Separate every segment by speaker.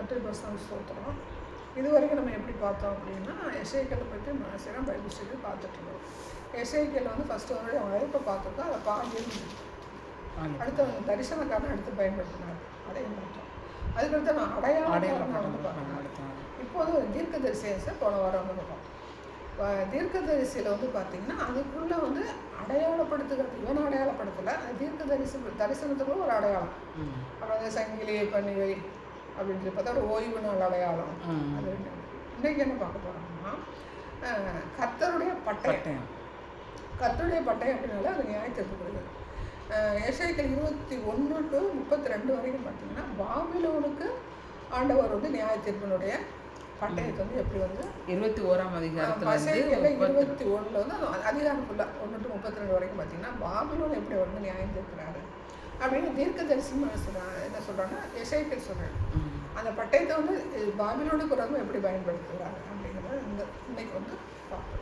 Speaker 1: கர்த்தருடைய ஸ்தோத்திரம். இது வரைக்கும் நம்ம எப்படி பார்த்தோம் அப்படின்னா, எசேக்கியேலை பற்றி மனசிரம் பைபிள் ஸ்டடி பார்த்துட்ருக்கோம். எசேக்கியேல் வந்து ஃபஸ்ட்டு வந்து அவங்க எப்போ பார்த்துருக்கோம், அதை பாண்டியன் அடுத்து அவங்க தரிசனக்காரன் எடுத்து பயன்படுத்தினார். அதையும் பார்த்தோம். அதுக்கடுத்து நான் அடையாளம் வந்து பார்த்தோம். இப்போது தீர்க்கதரிசியை போன வாரம் வந்து பார்த்தோம். தீர்க்கதரிசியில் வந்து பார்த்திங்கன்னா அதுக்குள்ளே வந்து அடையாளப்படுத்துகிறது, இவன் அடையாளப்படுத்தலை, அது தரிசனத்துக்குள்ள ஒரு அடையாளம். அப்புறம் சங்கிலி பணிவை அப்படின்னு சொல்லி பார்த்தா ஒரு ஓய்வு நாள் அடையாளம். அது இன்றைக்கி என்ன பார்க்க போகிறோம்னா, கர்த்தருடைய பட்டயம். கர்த்தருடைய பட்டயம் அப்படின்னால அது நியாயத்திற்கு எசேக்கியேல் 21 to 32 வரைக்கும் பார்த்தீங்கன்னா பாபிலோனுக்கு ஆண்டவர் வந்து நியாயத்தீர்ப்பினுடைய பட்டயத்தை வந்து எப்படி வந்து 21ஆம் அதிகாரத்தில் 21 வந்து அதிகாரம் ஃபுல்லாக 1 to 32 வரைக்கும் பார்த்தீங்கன்னா பாபிலோன் எப்படி வந்து நியாயம் தீர்க்கிறாரு அப்படின்னு தீர்க்கதரிசி என்ன சொல்கிறாங்கன்னா எசேக்கியேல் சொல்கிறாங்க. அந்த பட்டயத்தை வந்து பாபிலோனுக்கு ஒரு எப்படி பயன்படுத்துகிறாங்க அப்படிங்கிறத இன்னைக்கு வந்து பார்ப்போம்.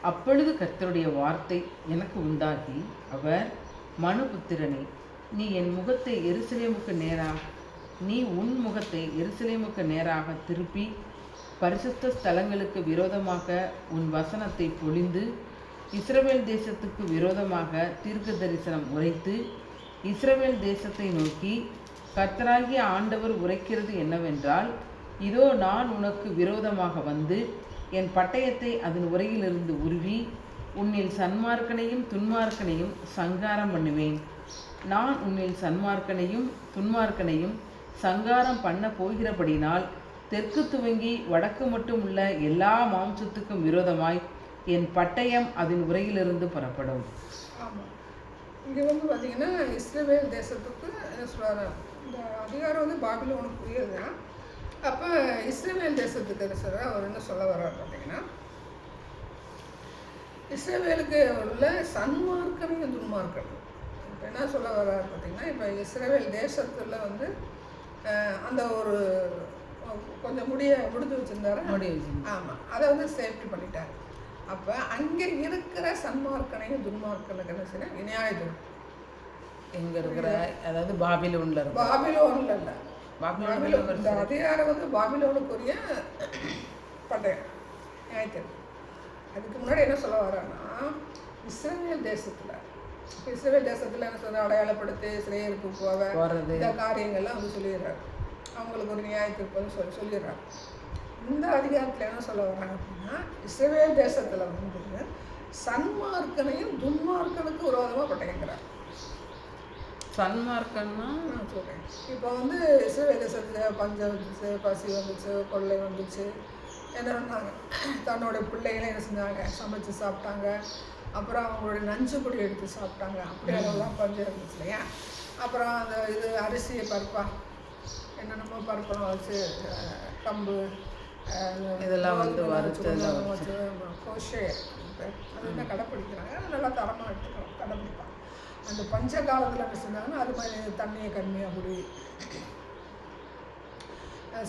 Speaker 2: அப்பொழுது கர்த்தருடைய வார்த்தை எனக்கு உண்டாகி, அவர் மனுபுத்திரனே, நீ உன் முகத்தை எருசலேமுக்கு நேராக திருப்பி பரிசுத்த ஸ்தலங்களுக்கு விரோதமாக உன் வசனத்தை பொழிந்து இஸ்ரவேல் தேசத்துக்கு விரோதமாக தீர்க்க தரிசனம் உரைத்து இஸ்ரவேல் தேசத்தை நோக்கி, கர்த்தராகிய ஆண்டவர் உரைக்கிறது என்னவென்றால், இதோ நான் உனக்கு விரோதமாக வந்து என் பட்டயத்தை அதன் உரையிலிருந்து உருவி உன்னில் சன்மார்க்கனையும் துன்மார்க்கனையும் சங்காரம் பண்ணுவேன். நான் உன்னில் சன்மார்க்கனையும் துன்மார்க்கனையும் சங்காரம் பண்ண போகிறபடினால் தெற்கு துவங்கி வடக்கு மட்டும் உள்ள எல்லா மாம்சத்துக்கும் விரோதமாய் என் பட்டயம் அதன் உரையிலிருந்து புறப்படும்.
Speaker 1: ஆமாம், இங்கே வந்து பார்த்தீங்கன்னா இஸ்ரவேல் தேசத்துக்கு என்ன சொல்கிறாரு, இந்த அதிகாரம் வந்து பாபிலோனுக்கு புரியுதுன்னா, அப்போ இஸ்ரவேல் தேசத்துக்கு என்ன சொல்கிறார், அவர் என்ன சொல்ல வர்றார் பார்த்தீங்கன்னா, இஸ்ரவேலுக்கு உள்ள சன்மார்க்கனையும் துன்மார்க்கனும். இப்போ என்ன சொல்ல வர்றார் பார்த்தீங்கன்னா, இப்போ இஸ்ரவேல் தேசத்தில் வந்து அந்த ஒரு கொஞ்சம் முடிஞ்சு வச்சுருந்தாரு. ஆமாம், அதை வந்து சேஃப்டி பண்ணிட்டார். அப்போ அங்கே இருக்கிற சன்மார்க்கனையும் துன்மார்க்கனுக்கு என்ன செய்ய நியாயம்
Speaker 2: எங்கே இருக்கிற, அதாவது பாபிலோனில் இல்லை,
Speaker 1: இந்த அதிகாரம் வந்து பாபிலோனுக்குரிய பட்டயம் நியாயத்தீர்ப்பு. அதுக்கு முன்னாடி என்ன சொல்ல வர்றான்னா, இஸ்ரவேல் தேசத்தில் என்ன சொல்ற, அடையாளப்படுத்தி சிறையிருப்பு போகிறது இந்த காரியங்கள்லாம் வந்து சொல்லிடுறாரு. அவங்களுக்கு ஒரு நியாயத்தீர்ப்பு வந்து சொல்லிடுறாரு. இந்த அதிகாரத்தில் என்ன சொல்ல வர்றாங்க அப்படின்னா, இஸ்ரவேல் தேசத்தில் வந்து சன்மார்க்கனையும் துன்மார்க்கனுக்கு விரோதமாக பட்டயங்கிறார்.
Speaker 2: சன்மார்க்கன்னா
Speaker 1: நான் சொல்கிறேன். இப்போ வந்து இஸ்ரவேல் தேசத்தில் பஞ்சம் வந்துச்சு, பசி வந்துச்சு, கொள்ளை வந்துச்சு. என்ன பண்ணாங்க, தன்னோட பிள்ளைகளை என்ன செஞ்சாங்க, சமைச்சு சாப்பிட்டாங்க. அப்புறம் அவங்களுடைய நஞ்சு பொடி எடுத்து சாப்பிட்டாங்க. அப்படி அதெல்லாம் பஞ்சம் இருந்துச்சு இல்லையா. அப்புறம் அந்த அரிசியை பருப்பா என்னென்னமோ பருப்பெல்லாம் வச்சு கம்பு
Speaker 2: இதெல்லாம் வந்து
Speaker 1: வச்சு கோஷே அது என்ன கடைப்பிடிக்கிறாங்க. அது நல்லா தரமாக எடுத்துக்கிறோம், கடைப்பிடிப்பாங்க. அந்த பஞ்ச காலத்தில் என்ன செஞ்சாங்கன்னா, அது மாதிரி தண்ணியை கம்மியாக குடி,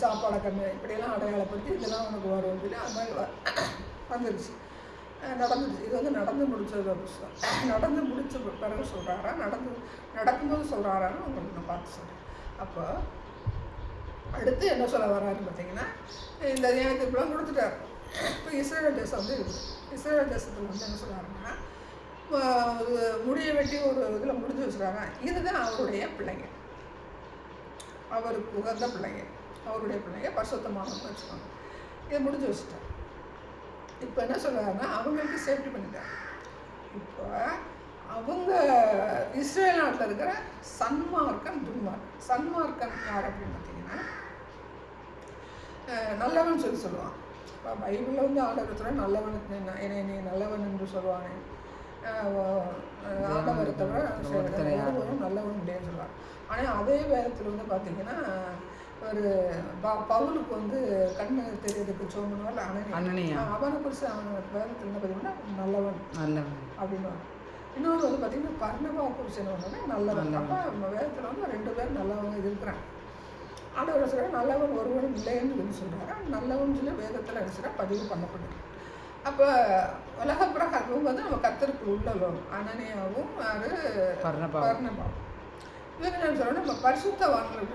Speaker 1: சாப்பாடை கம்மியாக, இப்படியெல்லாம் அடையாளப்படுத்தி இதெல்லாம் உனக்கு வரும் சொல்லி அது மாதிரி வந்துருச்சு, நடந்துச்சு. இது வந்து நடந்து முடிச்சது புதுசாக நடந்து முடிச்ச பிறகு சொல்கிறாரா, நடக்கும்போது சொல்கிறாரான்னு உங்களுக்கு நான் பார்த்து சொல்கிறேன். அப்போ அடுத்து என்ன சொல்ல வர்றாருன்னு பார்த்தீங்கன்னா, இந்த நியாயத்தீர்ப்புலாம் கொடுத்துட்டார். இப்போ இஸ்ரவேல் தேசம் வந்து இருக்குது. இஸ்ரவேல் தேசத்தில் வந்து என்ன சொல்கிறாருன்னா, முடிய வெட்டி ஒரு இதில் முடிஞ்சு வச்சுருக்காங்க. இதுதான் அவருடைய பிள்ளைங்க, அவருக்கு உகந்த பிள்ளைங்க, அவருடைய பிள்ளைங்க பரிசுத்தமானவங்க வச்சுக்கோங்க. இதை முடிஞ்சு வச்சுட்டாங்க. இப்போ என்ன சொல்கிறாருன்னா, அவங்களுக்கு சேஃப்டி பண்ணிட்டாங்க. இப்போ அவங்க இஸ்ரேல் நாட்டில் இருக்கிற சன்மார்க்கன் துன்மார்க்கன். சன்மார்க்கன் யார் அப்படின்னு பார்த்தீங்கன்னா, நல்லவன் சொல்லுவான். இப்போ பைபிளில் வந்து ஆண்டவர் நல்லவனுக்கு என்னை நீ நல்லவன் என்று சொல்லுவானே, ஆண்டவரை தவிர நல்லவன் அப்படின்னு சொல்லுவாங்க. ஆனால் அதே வேதத்தில் வந்து பார்த்திங்கன்னா ஒரு பவுலுக்கு வந்து கண்ணு தெரியறதுக்கு சோமனால
Speaker 2: அனனியா
Speaker 1: அவனை குறித்து அவன் வேதத்தில் என்ன பார்த்தீங்கன்னா நல்லவன் அப்படின்னு. இன்னொன்று வந்து பார்த்தீங்கன்னா பர்னபா குறித்து ஒன்று நல்லவன். அப்போ நம்ம வேதத்தில் வந்து 2 பேர் நல்லவங்க இருக்கிறாங்க. ஆண்டவர் சொல்கிற நல்லவன் ஒருவனும் இல்லைன்னு சொல்லி சொல்கிறாங்க. நல்லவன் சொல்லி வேதத்தில் என்ன பதிவு பண்ணப்படுது. அப்போ உலக பிரகாரம் வந்து நம்ம கர்த்தருக்கு உள்ளவன் அனனியாவும் பர்னபாவும் இவங்க என்ன சொல்கிறோம், நம்ம பரிசுத்தவான்கள்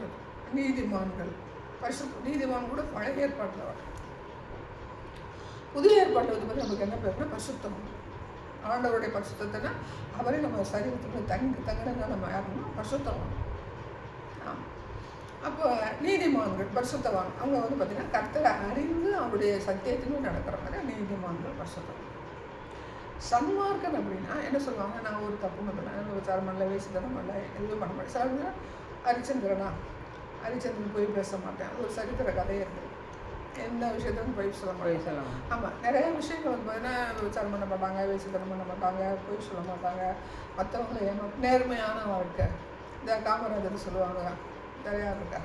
Speaker 1: நீதிமான்கள். நீதிமான் கூட பழைய ஏற்பாட்டில் வரும். புதிய ஏற்பாட்டில் வந்து பார்த்து நமக்கு என்ன பேருன்னா பரிசுத்தம். ஆண்டவருடைய பரிசுத்தத்தைன்னா அவரே நம்ம சரீரத்துக்கு தங்கினா நம்ம யாருன்னா பரிசுத்தவான். ஆமாம். அப்போ நீதிமான்கள் பரிசுத்தவான் அவங்க வந்து பார்த்திங்கன்னா கர்த்தரை அறிந்து அவருடைய சத்தியத்திலும் நடக்கிற மாதிரி நீதிமான்கள் பரிசுத்தவான். சன்மார்க்கன் அப்படின்னா என்ன சொல்லுவாங்க, நான் ஒரு தப்பு பண்ணேன், விசாரம் பண்ணல, வேசித்தனம் பண்ணல, எதுவும் பண்ண மாட்டேன். சில ஹரிச்சந்திரன் போய் பேச மாட்டேன். அது ஒரு சரித்திர கதையே இருக்குது. எந்த விஷயத்தையும் போய் சொல்ல மாட்டேன். ஆமாம், நிறைய விஷயங்கள் வந்து பார்த்தீங்கன்னா விசாரம் பண்ண மாட்டாங்க, வேசித்தனம் பண்ண மாட்டாங்க, போய் சொல்ல மாட்டாங்க, மற்றவங்களை நேர்மையான வாழ்க்கை. இந்த காமராஜர் சொல்லுவாங்க, நிறையா இருக்கா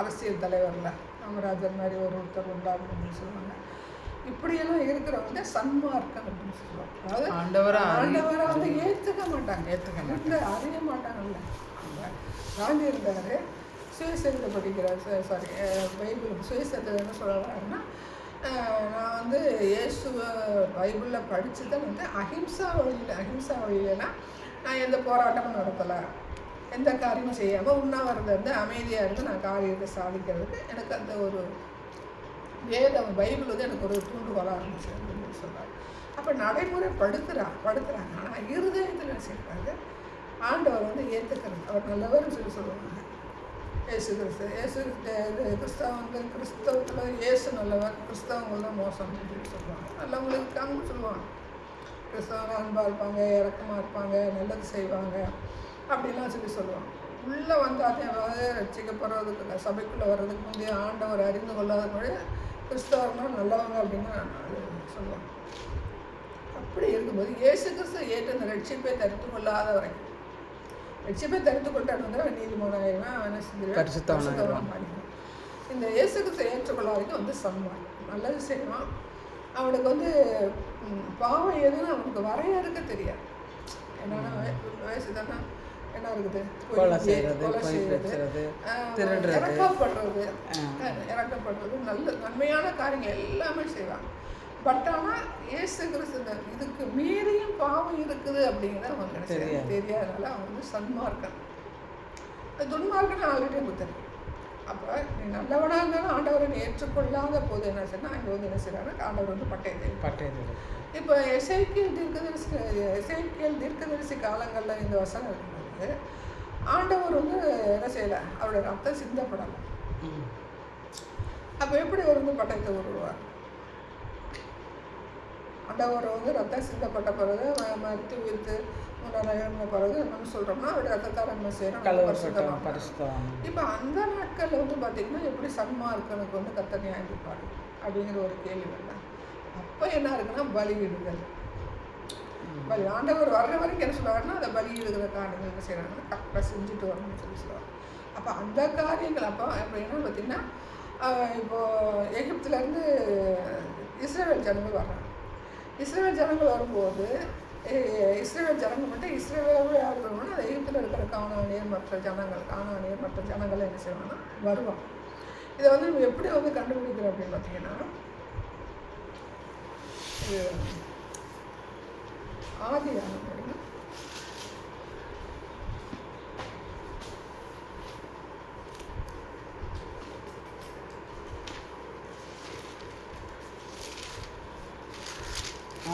Speaker 1: அரசியல் தலைவரில் காமராஜர் மாதிரி ஒருத்தர் உண்டாகும் அப்படின்னு சொல்லுவாங்க. இப்படியெல்லாம் இருக்கிறவங்க சன்மார்க்கம் அப்படின்னு சொல்லுவாங்க. அதாவது ஆண்டவரை வந்து ஏற்றுக்க மாட்டாங்க, அறிய மாட்டாங்கல்ல. காந்தி இருந்தார், சுயசரிதை படிக்கிறார். பைபிள் சுயசரிதை என்ன சொல்கிறாருன்னா, நான் வந்து இயேசுவை பைபிளில் படித்து தான் வந்து அஹிம்சா வழியிலனா நான் எந்த போராட்டமும் நடத்தலை, எந்த காரியமும் செய்யாமல் உண்ணாவிரதம் இருந்து அமைதியாக இருந்து நான் காரியத்தை சாதிக்கிறதுக்கு எனக்கு அந்த ஒரு பைபிள் வந்து எனக்கு ஒரு தூண்டுகோலாக இருந்துச்சு அப்படின்னு சொல்கிறார். அப்போ நடைமுறைப்படுத்துகிறாங்க. ஆனால் இருதயத்தில் என்ன செய்கிறாங்க, ஆண்டவர் வந்து ஏற்றுக்கிறது, அவர் நல்லவர்னு சொல்லுவாங்க. இயேசு கிறிஸ்தவத்தில் இயேசு நல்லவர், கிறிஸ்தவங்கள் தான் மோசம் அப்படின்னு சொல்லுவாங்க. நல்லவங்களுக்கு இருக்காங்கன்னு சொல்லுவாங்க. கிறிஸ்தவங்க அன்பாக இருப்பாங்க, இறக்கமாக இருப்பாங்க, நல்லது செய்வாங்க அப்படின்லாம் சொல்லுவாங்க. உள்ளே வந்தால் ரட்சிக்கப்படுறதுக்கு சபைக்குள்ளே வர்றதுக்கு முந்தைய ஆண்டவர் அறிந்து கொள்ளாத முறை கிறிஸ்தவர்கள் நல்லவங்க அப்படின்னு சொல்லுவாங்க. அப்படி இருக்கும்போது இயேசு கிறிஸ்து ஏற்று அந்த ரட்சிப்பை தரித்து கொள்ளாத வரைக்கும், ரட்சிப்பை தரித்து கொண்டாடு வந்து நீதிமானாயிருவேன், அவனை பரிசுத்தவான் மாறிடுவான். இந்த இயேசு கிறிஸ்து ஏற்றுக்கொள்ளாத வரைக்கும் வந்து சன்மான் நல்லது செய்வான். அவனுக்கு வந்து பாவம் எதுன்னு அவனுக்கு வரையறுக்க தெரியாது. என்னன்னா வயசு தானே என்ன இருக்குது, கொலை செய்யறது, இறக்கப்படுறது, நல்ல நன்மையான காரியங்கள் எல்லாமே செய்வாங்க. பட் ஆனால் இயேசு கிறிஸ்து இதுக்கு மீறியும் பாவம் இருக்குது அப்படிங்கிறது அவங்க தெரியாதனால அவங்க வந்து சன்மார்க்கம். துன்மார்க்கன்னு ஆல்ரெடி நமக்கு தெரியும். அப்போ நீ நல்லவனாக இருந்தாலும் ஆண்டவரை ஏற்றுக்கொள்ளாத போது என்ன செய்யணும், அங்கே வந்து என்ன செய்யறாங்கன்னா ஆண்டவர் வந்து பட்டயம். இப்போ எசேக்கியேல் தீர்க்கதரிசி காலங்களில் இந்த வசனம் இருக்கும்போது ஆண்டவர் வந்து என்ன செய்யலை, அவருடைய ரத்தம் சிந்தப்படலை. அப்போ எப்படி அவர் வந்து பட்டயத்தை உருவார்? ஆண்டவர் வந்து ரத்தம் சிந்தப்பட்ட பிறகு மறுத்து உயிர்த்து முன்ன பிறகு என்னன்னு சொல்கிறோம்னா அவருடைய ரத்தத்தால் என்ன செய்யணும், பரிசுத்தம். இப்போ அந்த நாட்களில் வந்து பார்த்திங்கன்னா எப்படி சன்மார்க்கனுக்கு வந்து கர்த்தர் நியாயம் தீர்ப்பார் அப்படிங்கிற ஒரு கேள்வி இல்லை. அப்போ என்ன இருக்குன்னா பலியிடுதல். ஆண்டவர் வர்ற வரைக்கும் என்ன சொல்லுவாருன்னா அதை பலியிடுகிற காரியங்கள் என்ன செய்யறாங்கன்னா கரெக்டாக செஞ்சுட்டு வரணும்னு சொல்லுவாங்க. அப்போ அந்த காரியங்கள் அப்போ என்ன பார்த்திங்கன்னா இப்போது எகிப்துலேருந்து இஸ்ரேல் ஜனங்கள் வர்றாங்க. இஸ்ரேல் ஜனங்கள் வரும்போது இஸ்ரேல் ஜனங்கள் மட்டும் இஸ்ரேலாகவே யார் வருவாங்கன்னா அது எகிப்தில் இருக்கிற கானானியர் மற்ற ஜனங்கள் என்ன செய்வாங்கன்னா வருவாங்க. இதை வந்து நம்ம எப்படி வந்து கண்டுபிடிக்கிறோம் அப்படின்னு பார்த்தீங்கன்னா, ஆதியாகமம் படிங்க.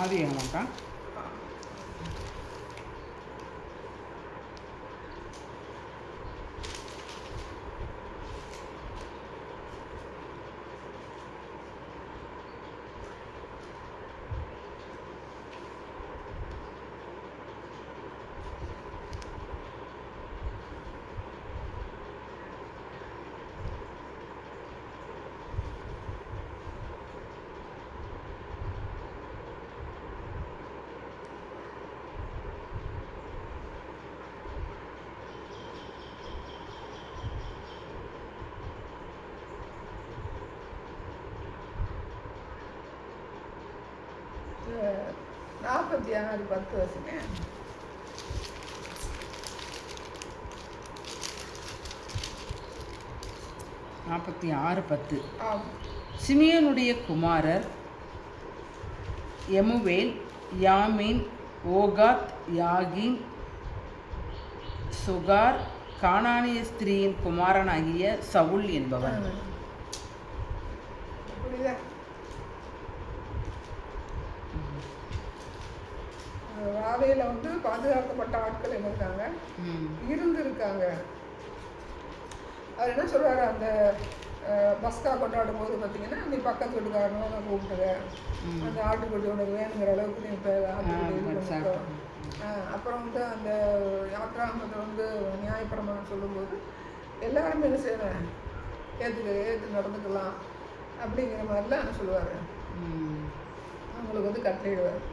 Speaker 2: ஆதியாகமம்க்கா
Speaker 1: 46:10 வச்சுங்க.
Speaker 2: 46:10.
Speaker 1: ஆம்.
Speaker 2: சிமியோனுடைய குமாரர் எமுவேல், யாமின், ஓகாத், யாகின், சுகார், கானானிய ஸ்திரீயின் குமாரனாகிய சவுல் என்பவன்.
Speaker 1: புரியுதா? ராதையில வந்து பாதுகாக்கப்பட்ட ஆட்கள் என்ன இருக்காங்க, இருந்திருக்காங்க. அவர் என்ன சொல்றாரு, அந்த பஸ்கா கொண்டாடும் போது பார்த்தீங்கன்னா, நீ பக்கத்து வீட்டுக்காரங்களும் நான் கூப்பிட்டுவேன், அந்த ஆட்டுக்குட்டி உனக்கு வேணுங்கிற அளவுக்கு நீ இப்போ ஆட்டுக்குட்டி. அப்புறம் வந்து அந்த யாத்ராமத்தை வந்து நியாயப்பிரமாணம் சொல்லும்போது எல்லாருமே என்ன செய்வேன், ஏற்று நடந்துக்கலாம் அப்படிங்கிற மாதிரிலாம் என்ன சொல்லுவார், அவங்களுக்கு வந்து கட்டளையிடுவார்.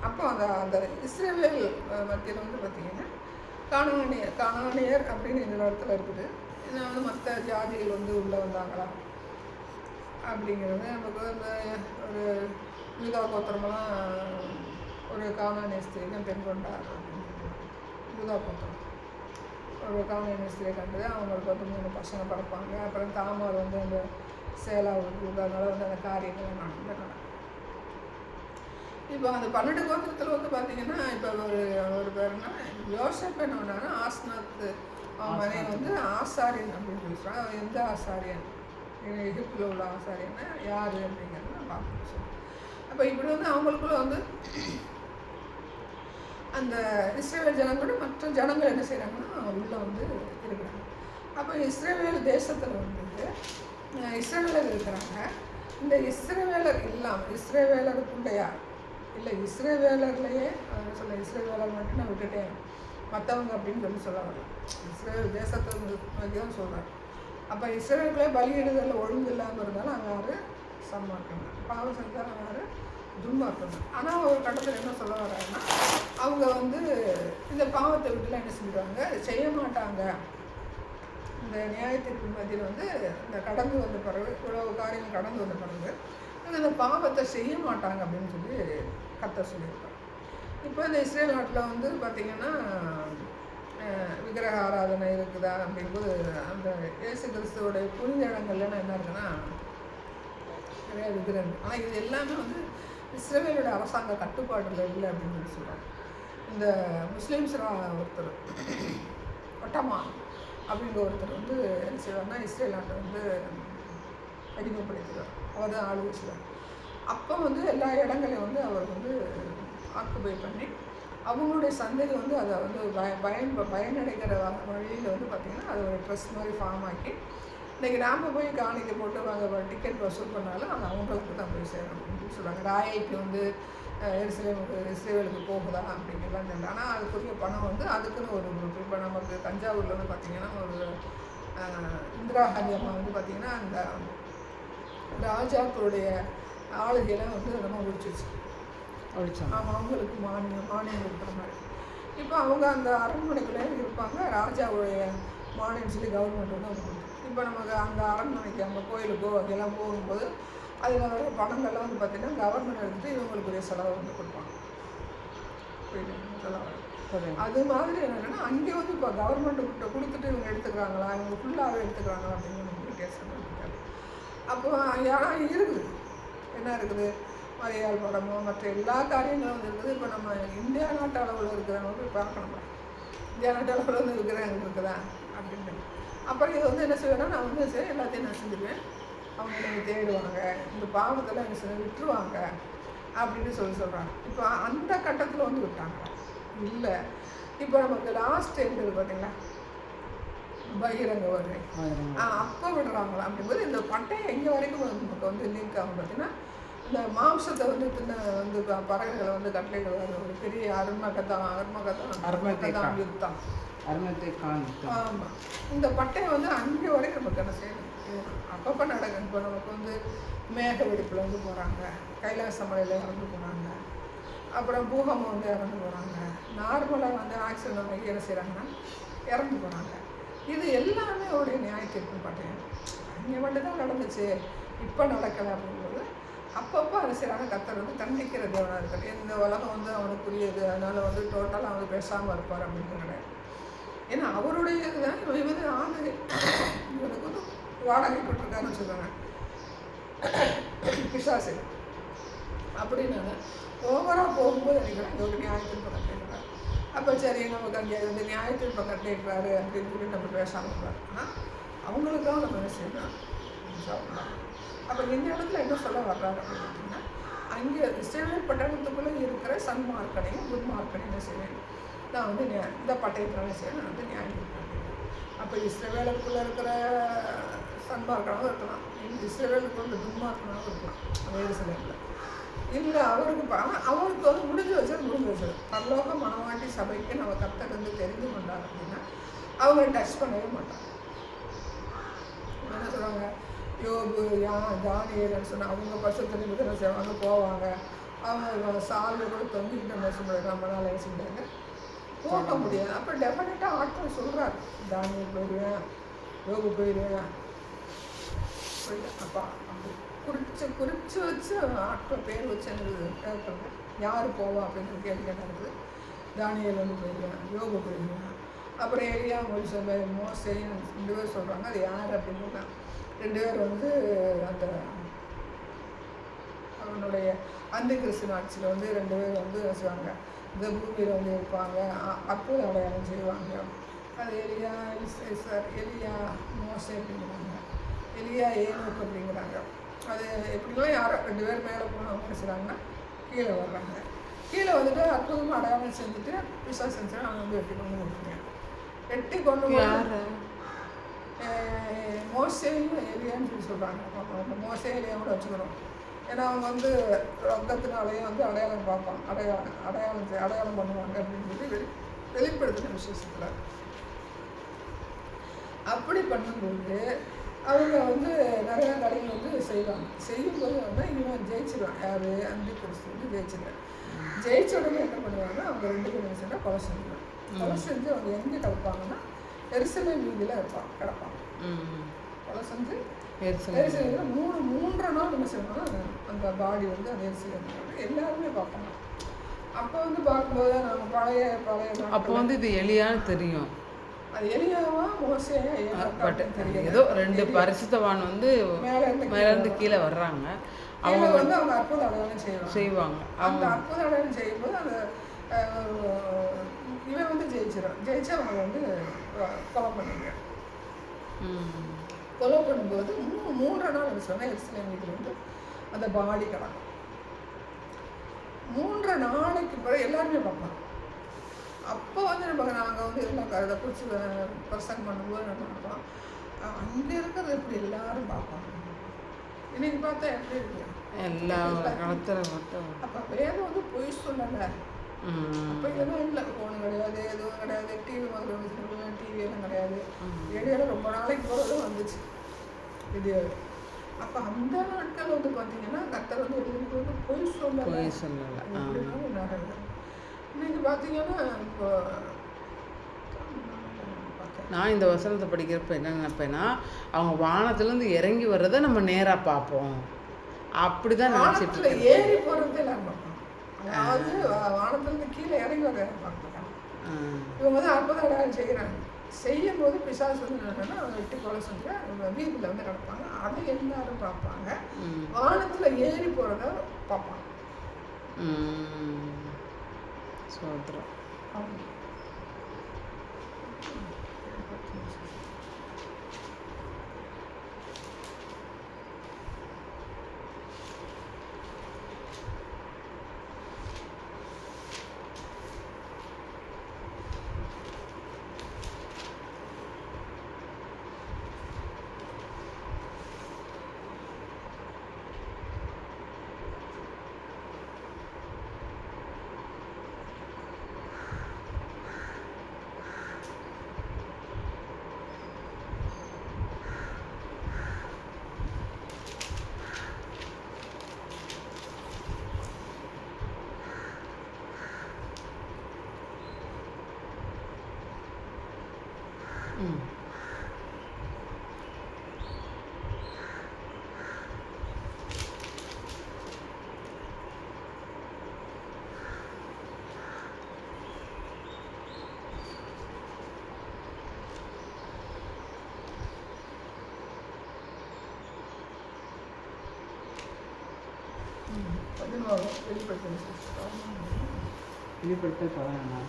Speaker 1: அப்போ அந்த அந்த இஸ்ரவேல் மத்தியில் வந்து பார்த்தீங்கன்னா கானானியர் அப்படின்னு இந்த இடத்துல இருக்குது. ஏன்னா வந்து மற்ற ஜாதிகள் வந்து உள்ளே வந்தாங்களா அப்படிங்கிறது நமக்கு அந்த ஒரு யூதா கோத்திரமெல்லாம் ஒரு கானானிய ஸ்திரீ தான் பெண் கொண்டார். யூதா கோத்திரம் ஒரு கானானிய ஸ்திரியை கண்டது, அவங்களுக்கு வந்து 3 பசங்க பிறப்பாங்க. அப்புறம் தாமார் வந்து அந்த சேலாவுக்கு அதனால வந்து அந்த காரியங்கள் நடந்தது. இப்போ அந்த 12 கோத்திரத்தில் வந்து பார்த்தீங்கன்னா, இப்போ ஒரு பேருனா யோசப் என்ன பண்ணாங்கன்னா, ஆஸ்நாத் அவன் மனைவி வந்து ஆசாரியன் அப்படின்னு சொல்லி சொல்கிறான். அவன் எந்த ஆசாரியன், எகிப்தில் உள்ள ஆசாரியன்னா யார் அப்படிங்கிறத நான் பார்க்க சொல்லுவேன். அப்போ இப்படி வந்து அவங்களுக்குள்ள வந்து அந்த இஸ்ரேல் ஜனங்களோட மற்ற ஜனங்கள் என்ன செய்கிறாங்கன்னா உள்ளே வந்து இருக்கிறாங்க. அப்போ இஸ்ரேல் தேசத்தில் வந்து இஸ்ரேலர் இருக்கிறாங்க. இந்த இஸ்ரேலர் இல்லாமல் இஸ்ரேலருக்குள்ளையா இல்லை, இஸ்ரேலர்லையே சொல்ல இஸ்ரேலர் மட்டும் நான் விட்டுட்டேன் மற்றவங்க அப்படின்னு சொல்ல வரலாம். இஸ்ரேல் தேசத்தை பற்றி தான் சொல்கிறாங்க. அப்போ இஸ்ரேலுக்குள்ளே பலியிடுதல் ஒழுங்கு இல்லாமல் இருந்தாலும் அங்கே யார் சம்மாக்கணும், பாவம் செஞ்சாலும் யார் துன்மாக்கணும். ஆனால் ஒரு கட்டத்தில் என்ன சொல்ல வர்றாங்கன்னா, அவங்க வந்து இந்த பாவத்தை விட்டுலாம் என்ன செஞ்சுருவாங்க, செய்ய மாட்டாங்க. இந்த நியாயத்திற்கு மத்தியில் வந்து இந்த கடந்து வந்த பிறகு இவ்வளவு காரியங்கள் கடந்து வந்த பிறகு இந்த பாவத்தை செய்ய மாட்டாங்க அப்படின்னு சொல்லி கர்த்தர் சொல்லியிருக்காங்க. இப்போ இந்த இஸ்ரேல் நாட்டில் வந்து பார்த்திங்கன்னா விக்கிரக ஆராதனை இருக்குதா அப்படிங்கும்போது அந்த இயேசு கிறிஸ்துவோடைய புனித இடங்கள்லாம் என்ன இருக்குன்னா நிறையா விக்கிரகம். ஆனால் இது எல்லாமே வந்து இஸ்ரேலோட அரசாங்க கட்டுப்பாட்டில் இல்லை அப்படின்னு சொல்லி சொல்கிறாங்க. இந்த முஸ்லீம்ஸ் ஒருத்தர் ஒட்டமான் அப்படின்ற ஒருத்தர் வந்து என்ன செய்வார்னா இஸ்ரேல் நாட்டை வந்து அடிமைப்படுத்துகிறார். அவர் தான் ஆளுகை செய்வார். அப்போ வந்து எல்லா இடங்களையும் வந்து அவர் வந்து ஆக்குபை பண்ணி அவங்களுடைய சந்ததி வந்து அதை வந்து பயனடைகிற வழியில் வந்து பார்த்திங்கன்னா அது ஒரு ட்ரெஸ் மாதிரி ஃபார்ம் ஆக்கி இன்றைக்கி நாம் போய் காணிக்கை போட்டு வாங்க டிக்கெட் வசூல் பண்ணாலும் அது அவங்களுக்கு தான் போய் சேரும் அப்படின்னு சொல்லுவாங்க. ராயலுக்கு வந்து இஸ்ரேலுக்கு போகுதா அப்படிங்கிறலாம் தெரியல. ஆனால் அதுக்குரிய பணம் வந்து அதுக்குன்னு ஒரு குரூப். இப்போ நமக்கு தஞ்சாவூரில் வந்து பார்த்திங்கன்னா ஒரு இந்திரா காந்தி அம்மா வந்து பார்த்திங்கன்னா அந்த ராஜாக்களுடைய ஆளுகையெல்லாம் வந்து நம்ம ஒழிச்சிச்சு. ஆமாம், அவங்களுக்கு மானியம் கொடுக்குற மாதிரி. இப்போ அவங்க அந்த அரண்மனைக்குள்ளே இருப்பாங்க. ராஜாவுடைய மானியம் சொல்லி கவர்மெண்ட் வந்து அவங்க கொடுக்கும். இப்போ நமக்கு அந்த அரண்மனைக்கு அந்த கோயிலுக்கோ அதெல்லாம் போகும்போது அதில் வர பணங்கள்லாம் வந்து பார்த்திங்கன்னா கவர்மெண்ட் எடுத்துகிட்டு இவங்களுக்குரிய செலவை வந்து கொடுப்பாங்க. அது மாதிரி என்னென்னா அங்கே வந்து இப்போ கவர்மெண்ட்டுக்கிட்ட கொடுத்துட்டு இவங்க எடுத்துக்கிறாங்களா, இவங்க ஃபுல்லாகவே எடுத்துக்கிறாங்களா அப்படின்னு கேஸ் பண்ணிருக்காங்க. அப்போ ஆனால் இருக்குது என்ன இருக்குது, மலையாள படமோ மற்ற எல்லா காரியங்களும் வந்து இருக்குது. இப்போ நம்ம இந்தியா நாட்டு அளவில் இருக்கிறவங்க போய் பார்க்கணும், இந்தியா நாட்டு அளவில் வந்து இருக்கிறவங்க இருக்குதா அப்படின்னு. அப்புறம் இது வந்து என்ன செய்வேன்னா நான் வந்து சரி எல்லாத்தையும் நான் செஞ்சுருவேன், அவங்க நீங்கள் தேடுவாங்க, இந்த பாவத்தில் என்ன செய்ய விட்டுருவாங்க அப்படின்னு சொல்கிறாங்க. இப்போ அந்த கட்டத்தில் வந்து விட்டாங்க இல்லை. இப்போ நமக்கு லாஸ்ட் எண்ட் இருக்குது பார்த்தீங்களா, பகிரங்க வருது அப்போ விடுறாங்களா அப்படிங்கும்போது இந்த பட்டையை எங்கே வரைக்கும் நமக்கு வந்து லிங்க் ஆகும் பார்த்தீங்கன்னா, இந்த மாம்சத்தை வந்து வந்து பறவைகளை வந்து கட்டளைகள் ஒரு பெரிய அருமகத்தான் யுத்தம். ஆமாம், இந்த பட்டையை வந்து அங்கே வரைக்கும் நமக்கு என்ன செய்யணும், அப்பப்போ நடக்கும். இப்போ நமக்கு வந்து மேக வெடிப்பில் வந்து போகிறாங்க, கைலாச மலையில் இறந்து போகிறாங்க, அப்புறம் பூகம்பம் வந்து இறந்து போகிறாங்க. நார்மலாக வந்து ஆக்சிடென்ட் ஆகி என்ன செய்கிறாங்கன்னா இறந்து போகிறாங்க. இது எல்லாமே ஒரு நியாய தீர்ப்பு பார்த்தேன். இங்கே மட்டும்தான் நடந்துச்சு, இப்போ நடக்கலை அப்படிங்கும்போது அப்பப்போ என்ன செய்கிறாங்க, கர்த்தர் வந்து தண்டிக்கிற தேவனாக இருக்கார். இந்த உலகம் வந்து அவனுக்குரியது, அதனால் வந்து டோட்டலாக அவங்க பேசாமல் இருப்பார் அப்படின்னு கிடையாது. ஏன்னா அவருடைய இதுதான் இவன் வந்து ஆணு இவனுக்கு வந்து வாடகை போட்டிருக்காருன்னு வச்சுக்கோங்க பிசாசு. அப்படின்னு ஓவராக போகும்போது நினைக்கிறேன் இங்கே ஒரு நியாயத்திருப்பம் கட்டிடுறாரு. அப்போ சரி நமக்கு அங்கே வந்து நியாயத்திருப்பம் கட்டிடுறாரு அப்படின்னு சொல்லி நம்ம பேசாமல் இருப்பார். ஆனால் அவங்களுக்காக நம்ம என்ன செய்யணும். அப்போ இந்த இடத்துல என்ன சொல்ல வர்றாரு அப்படின்னு பார்த்தீங்கன்னா, அங்கே இஸ்ரவேல் பட்டணத்துக்குள்ளே இருக்கிற சன்மார்க்கனையும் துன்மார்க்கனையும் என்ன செய்வேன், நான் வந்து இந்த பட்டயத்தினால செய்வேன், நான் வந்து நியாயம் கொடுப்பேன். அப்போ இஸ்ரவேலுக்குள்ளே இருக்கிற சன்மார்க்கனாகவும் இருக்கலாம், இஸ்ரவேலுக்குள்ள துன்மார்க்கனாகவும் இருக்கலாம் வேறு சிலரில். இல்லை அவருக்கு அவருக்கு வந்து முடிஞ்சு வச்சது பரலோக மனவாட்டி சபைக்கு நம்ம கர்த்தர் வந்து தெரிந்து கொண்டார் அப்படின்னா அவங்க டச் பண்ணவே மாட்டாங்க. என்ன சொல்லுவாங்க, யோபு தானியேல்னு சொன்னால் அவங்க பரிசுத்த என்ன செய்வாங்க, போவாங்க. அவங்க சால்வை கூட தொங்கிக்கிட்ட மோசம் நம்மளால் என்ன செய்வாங்க, போக முடியாது. அப்போ டெஃபினட்டாக ஆட்கள் சொல்கிறாரு, தானியேல் போயிடுவேன், யோபு போயிடுவேன் போயிட்டு. அப்பா அப்படி குறித்து வச்சு ஆட்கள் பேர் வச்சு கேட்குறது, யார் போவா அப்படின்னு கேள்வி கேட்டாரு. தானியேல் வந்து போயிடுவேன், யோபு போயிடுவேன். அப்புறம் எலியா மோசேன்னு 2 பேர் சொல்கிறாங்க. அது யார் அப்படின்னு 2 பேர் வந்து அந்த அவனுடைய அந்த கிறிஸ்து ஆட்சியில் வந்து 2 பேர் வந்து செய்வாங்க, இந்த பூமியில் வந்து இருப்பாங்க, அற்புத அடையாளம் செய்வாங்க. அது எலியா எலியா மோசே அப்படிங்கிறாங்க, எலியா ஏனோக்கு அப்படிங்கிறாங்க. அது எப்படிலாம் யாரோ 2 பேர் மேலே போனவங்க என்ன செய்கிறாங்கன்னா கீழே வர்றாங்க. கீழே வந்துட்டு அற்புதமாக அடையாளம் செஞ்சுட்டு பிசாசு செஞ்சு அவங்க வந்து வெட்டி கொண்டு கொடுக்குறேன். வெட்டி கொண்டு மோசேயும் எலியான்னு சொல்லி சொல்கிறாங்க. அந்த மோசே எலியா கூட வச்சுக்கிறோம். ஏன்னா அவங்க வந்து ரத்தத்தினாலேயே வந்து அடையாளம் பார்ப்பாங்க, அடையாளம் பண்ணுவாங்க அப்படின்னு சொல்லி வெளிப்படுத்தின விசேஷத்தில். அப்படி பண்ணும்போது அவங்க வந்து நிறையா கடைகள் வந்து செய்வாங்க. செய்யும்போது வந்து இவன் ஜெயிச்சிடுவான். யார், அந்தி கிறிஸ்து வந்து ஜெயிச்சிடுவான். ஜெயிச்ச உடனே என்ன பண்ணுவாங்க, அவங்க 2 பேரும் சேர்ந்தால் கொலை செஞ்சுருவாங்க. கொலை செஞ்சு அவங்க எங்கே கிடப்பாங்கன்னா எருசலேம் வீதியில் கிடப்பாங்க. கொலை செஞ்சு எருசலேமில் 3 நாள் என்ன செய்வாங்கன்னா அந்த பாடி வந்து அந்த எருசலேம் எல்லாருமே பார்ப்பாங்க. அப்போ வந்து பார்க்கும்போது நம்ம பழைய அப்போ வந்து இது எலியான்னு தெரியும். அது எலியாவா மோசேயா
Speaker 2: ஏதோ 2 பரிசுத்தவான் வந்து மேலேருந்து கீழே வர்றாங்க. அவங்க
Speaker 1: வந்து அவங்க அற்புத அடையாளம் செய்வாங்க. அந்த அற்புத அடையாளம் செய்யும்போது அந்த இவன் வந்து ஜெயிச்சு அவங்க வந்து கொலை பண்ணுங்க. கொலை பண்ணும்போது 3 நாள் சொன்னால் எருசலேம் வீட்டில் வந்து அந்த பாடி கிடக்கும். 3 நாளைக்கு பிறகு எல்லாருமே பார்ப்பாங்க. அப்போ வந்து நாங்கள் வந்து எல்லாம் கருதை பிடிச்சி பிரசங்கம் பண்ணும்போது நம்ம பார்ப்போம், அங்கே இருக்கிறது எப்படி எல்லாரும் பார்ப்பாங்க. இன்னைக்கு பார்த்தா எப்படி இருக்கு
Speaker 2: எல்லா காலத்தில் மட்டும்.
Speaker 1: அப்போ வேதம் வந்து பொய் சொல்லலை. அப்போ இதெல்லாம் இல்லை, ஃபோனு கிடையாது, எதுவும் கிடையாது, டிவி மாதிரி டிவி எல்லாம் கிடையாது. ரேடியோவில் ரொம்ப நாளைக்கு போகிறதும் வந்துச்சு வீடியோ. அப்போ அந்த நாட்கள் வந்து பார்த்தீங்கன்னா கர்த்தர் வந்து எழுதுக்கு வந்து பொய் சொல்லலை. நடக்குது. இன்னைக்கு பார்த்தீங்கன்னா இப்போ
Speaker 2: நான் இந்த வசனத்தை படிக்கிறப்ப என்ன நினைப்பேன்னா, அவங்க வானத்துலேருந்து இறங்கி வர்றதை நம்ம நேராக பார்ப்போம். அப்படி தான் நினச்சிட்டு
Speaker 1: ஏறி போகிறதே எல்லாரும் பார்ப்போம். அதாவது வானத்துலேருந்து கீழே இறங்கி வர பார்ப்பாங்க. இவங்க வந்து அற்புத அடையாளம் செய்கிறாங்க. செய்யும் போது பிசாசு வந்து என்னன்னா அவங்க வெட்டி கொலை செஞ்சு அவங்க வீட்டில் வந்து கிடப்பாங்க. அதை எல்லாரும் பார்ப்பாங்க. வானத்தில் ஏறி போகிறத பார்ப்பாங்க.
Speaker 2: சோத்ரம்.
Speaker 1: 11 வெளிப்படுத்தல் சிஸ்டர்.
Speaker 2: வெளிப்படுத்தல் 11.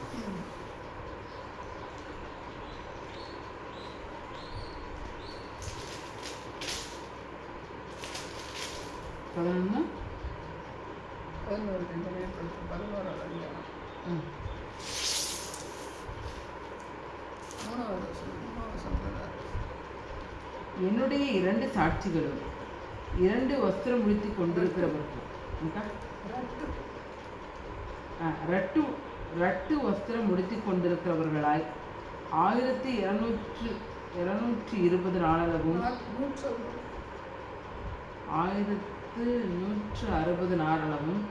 Speaker 2: பதினொன்று
Speaker 1: 11 வெளிப்படுத்தல் 11 அதிகாரம் 3வது வசனம்.
Speaker 2: என்னுடைய 2 சாட்சிகளும் 2 வஸ்திரம் முடித்து கொண்டிருக்கிறவர்கள் ரட்டு வஸ்திரம் முடித்து கொண்டிருக்கிறவர்களாய் 1220 நாளளவும் 1160 நாளளவும்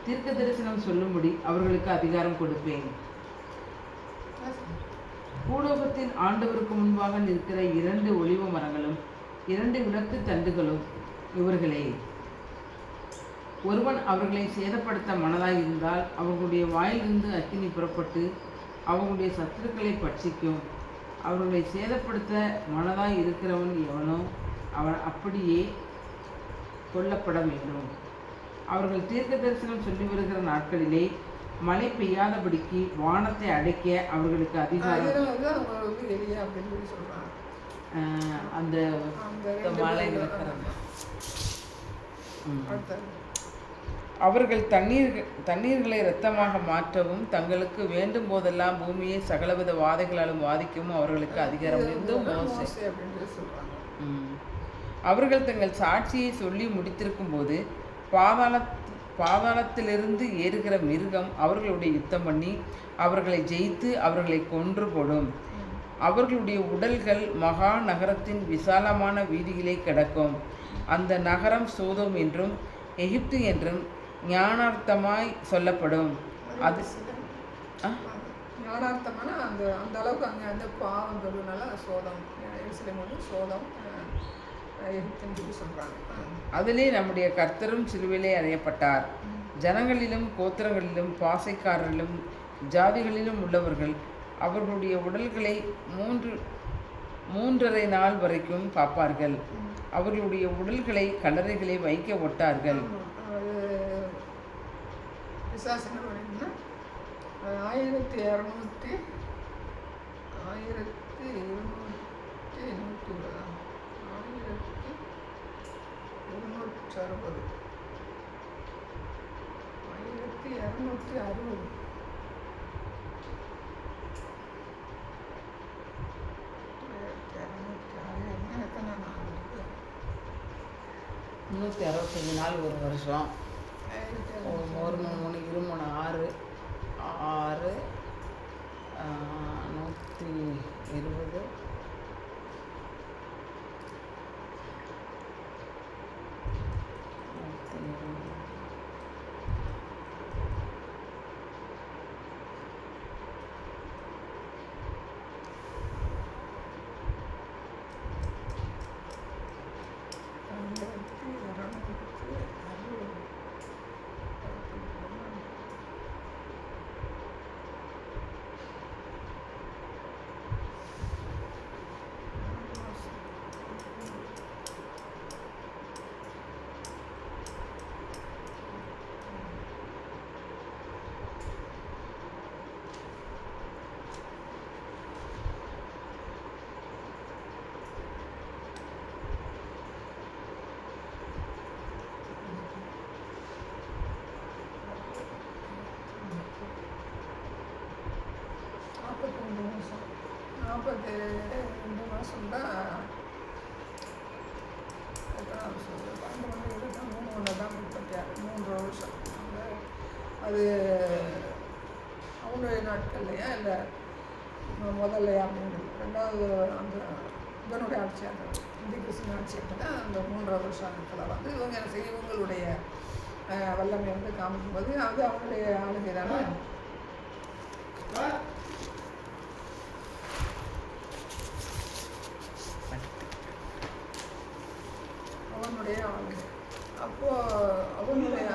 Speaker 2: தீர்க்க தரிசனம் சொல்லும்படி அவர்களுக்கு அதிகாரம் கொடுப்பேன். பூலோகத்தின் ஆண்டவருக்கு முன்பாக நிற்கிற 2 ஒலிவ மரங்களும் 2 விளக்கு தண்டுகளும் இவர்களே. ஒருவன் அவர்களை சேதப்படுத்த மனதாய் இருந்தால் அவர்களுடைய வாயிலிருந்து அக்கினி புறப்பட்டு அவர்களுடைய சத்துருக்களை பட்சிக்கும். அவர்களை சேதப்படுத்த மனதாய் இருக்கிறவன் எவனோ அவன் அப்படியே கொல்லப்பட வேண்டும். அவர்கள் தீர்க்க தரிசனம் சொல்லி வருகிற நாட்களிலே மழை பெய்யாதபடிக்கு வானத்தை அடைக்க அவர்களுக்கு அதிகாரம். அந்த மழை அவர்கள் தண்ணீர்களை இரத்தமாக மாற்றவும் தங்களுக்கு வேண்டும் போதெல்லாம் பூமியை சகலவித வாதைகளாலும் வாதிக்கவும் அவர்களுக்கு அதிகாரம் இருந்தும் மோசே. அவர்கள் தங்கள் சாட்சியை சொல்லி முடித்திருக்கும் போது பாதாளத்திலிருந்து ஏறுகிற மிருகம் அவர்களுடைய யுத்தம் பண்ணி அவர்களை ஜெயித்து அவர்களை கொன்று போடும். அவர்களுடைய உடல்கள் மகா நகரத்தின் விசாலமான வீதிகளே கிடக்கும். அந்த நகரம் சோதோம் என்றும் எகிப்து என்றும் ஞானார்த்தமாய் சொல்லப்படும். அது
Speaker 1: ஞானார்த்தமான அந்த அந்த அளவுக்கு அங்கே அந்த பாவம் சொல்லுனால சோதம் எருசலேம் வந்து சோதம் எகிப்துன்னு சொல்லி சொல்கிறாங்க.
Speaker 2: அதிலே நம்முடைய கர்த்தரும் சிலுவிலே அறையப்பட்டார். ஜனங்களிலும் கோத்திரங்களிலும் பாசைக்காரரிலும் ஜாதிகளிலும் உள்ளவர்கள் அவர்களுடைய உடல்களை 3.5 நாள் வரைக்கும் பார்ப்பார்கள். அவர்களுடைய உடல்களை கல்லறைகளை வைக்க ஒட்டார்கள்.
Speaker 1: 1260
Speaker 2: 365 நாள் ஒரு வருஷம். 1 3 3 2 3 6 120
Speaker 1: 42 மாதம் தான் 3 வருஷம். அது அவனுடைய நாட்கள்லையா இல்லை முதல்லையா அப்படின்னு 2வது அந்த இவனுடைய ஆட்சியாக இந்திய கிறிஸ்டின் ஆட்சியாக தான் அந்த 3 வருஷத்தில் வந்து இவங்க என்ன செய்ய இவங்களுடைய வல்லமை வந்து காமிக்கும்போது அது அவனுடைய ஆளுகை தானே. அவனுடைய ஆளுகை அப்போது அவனுடைய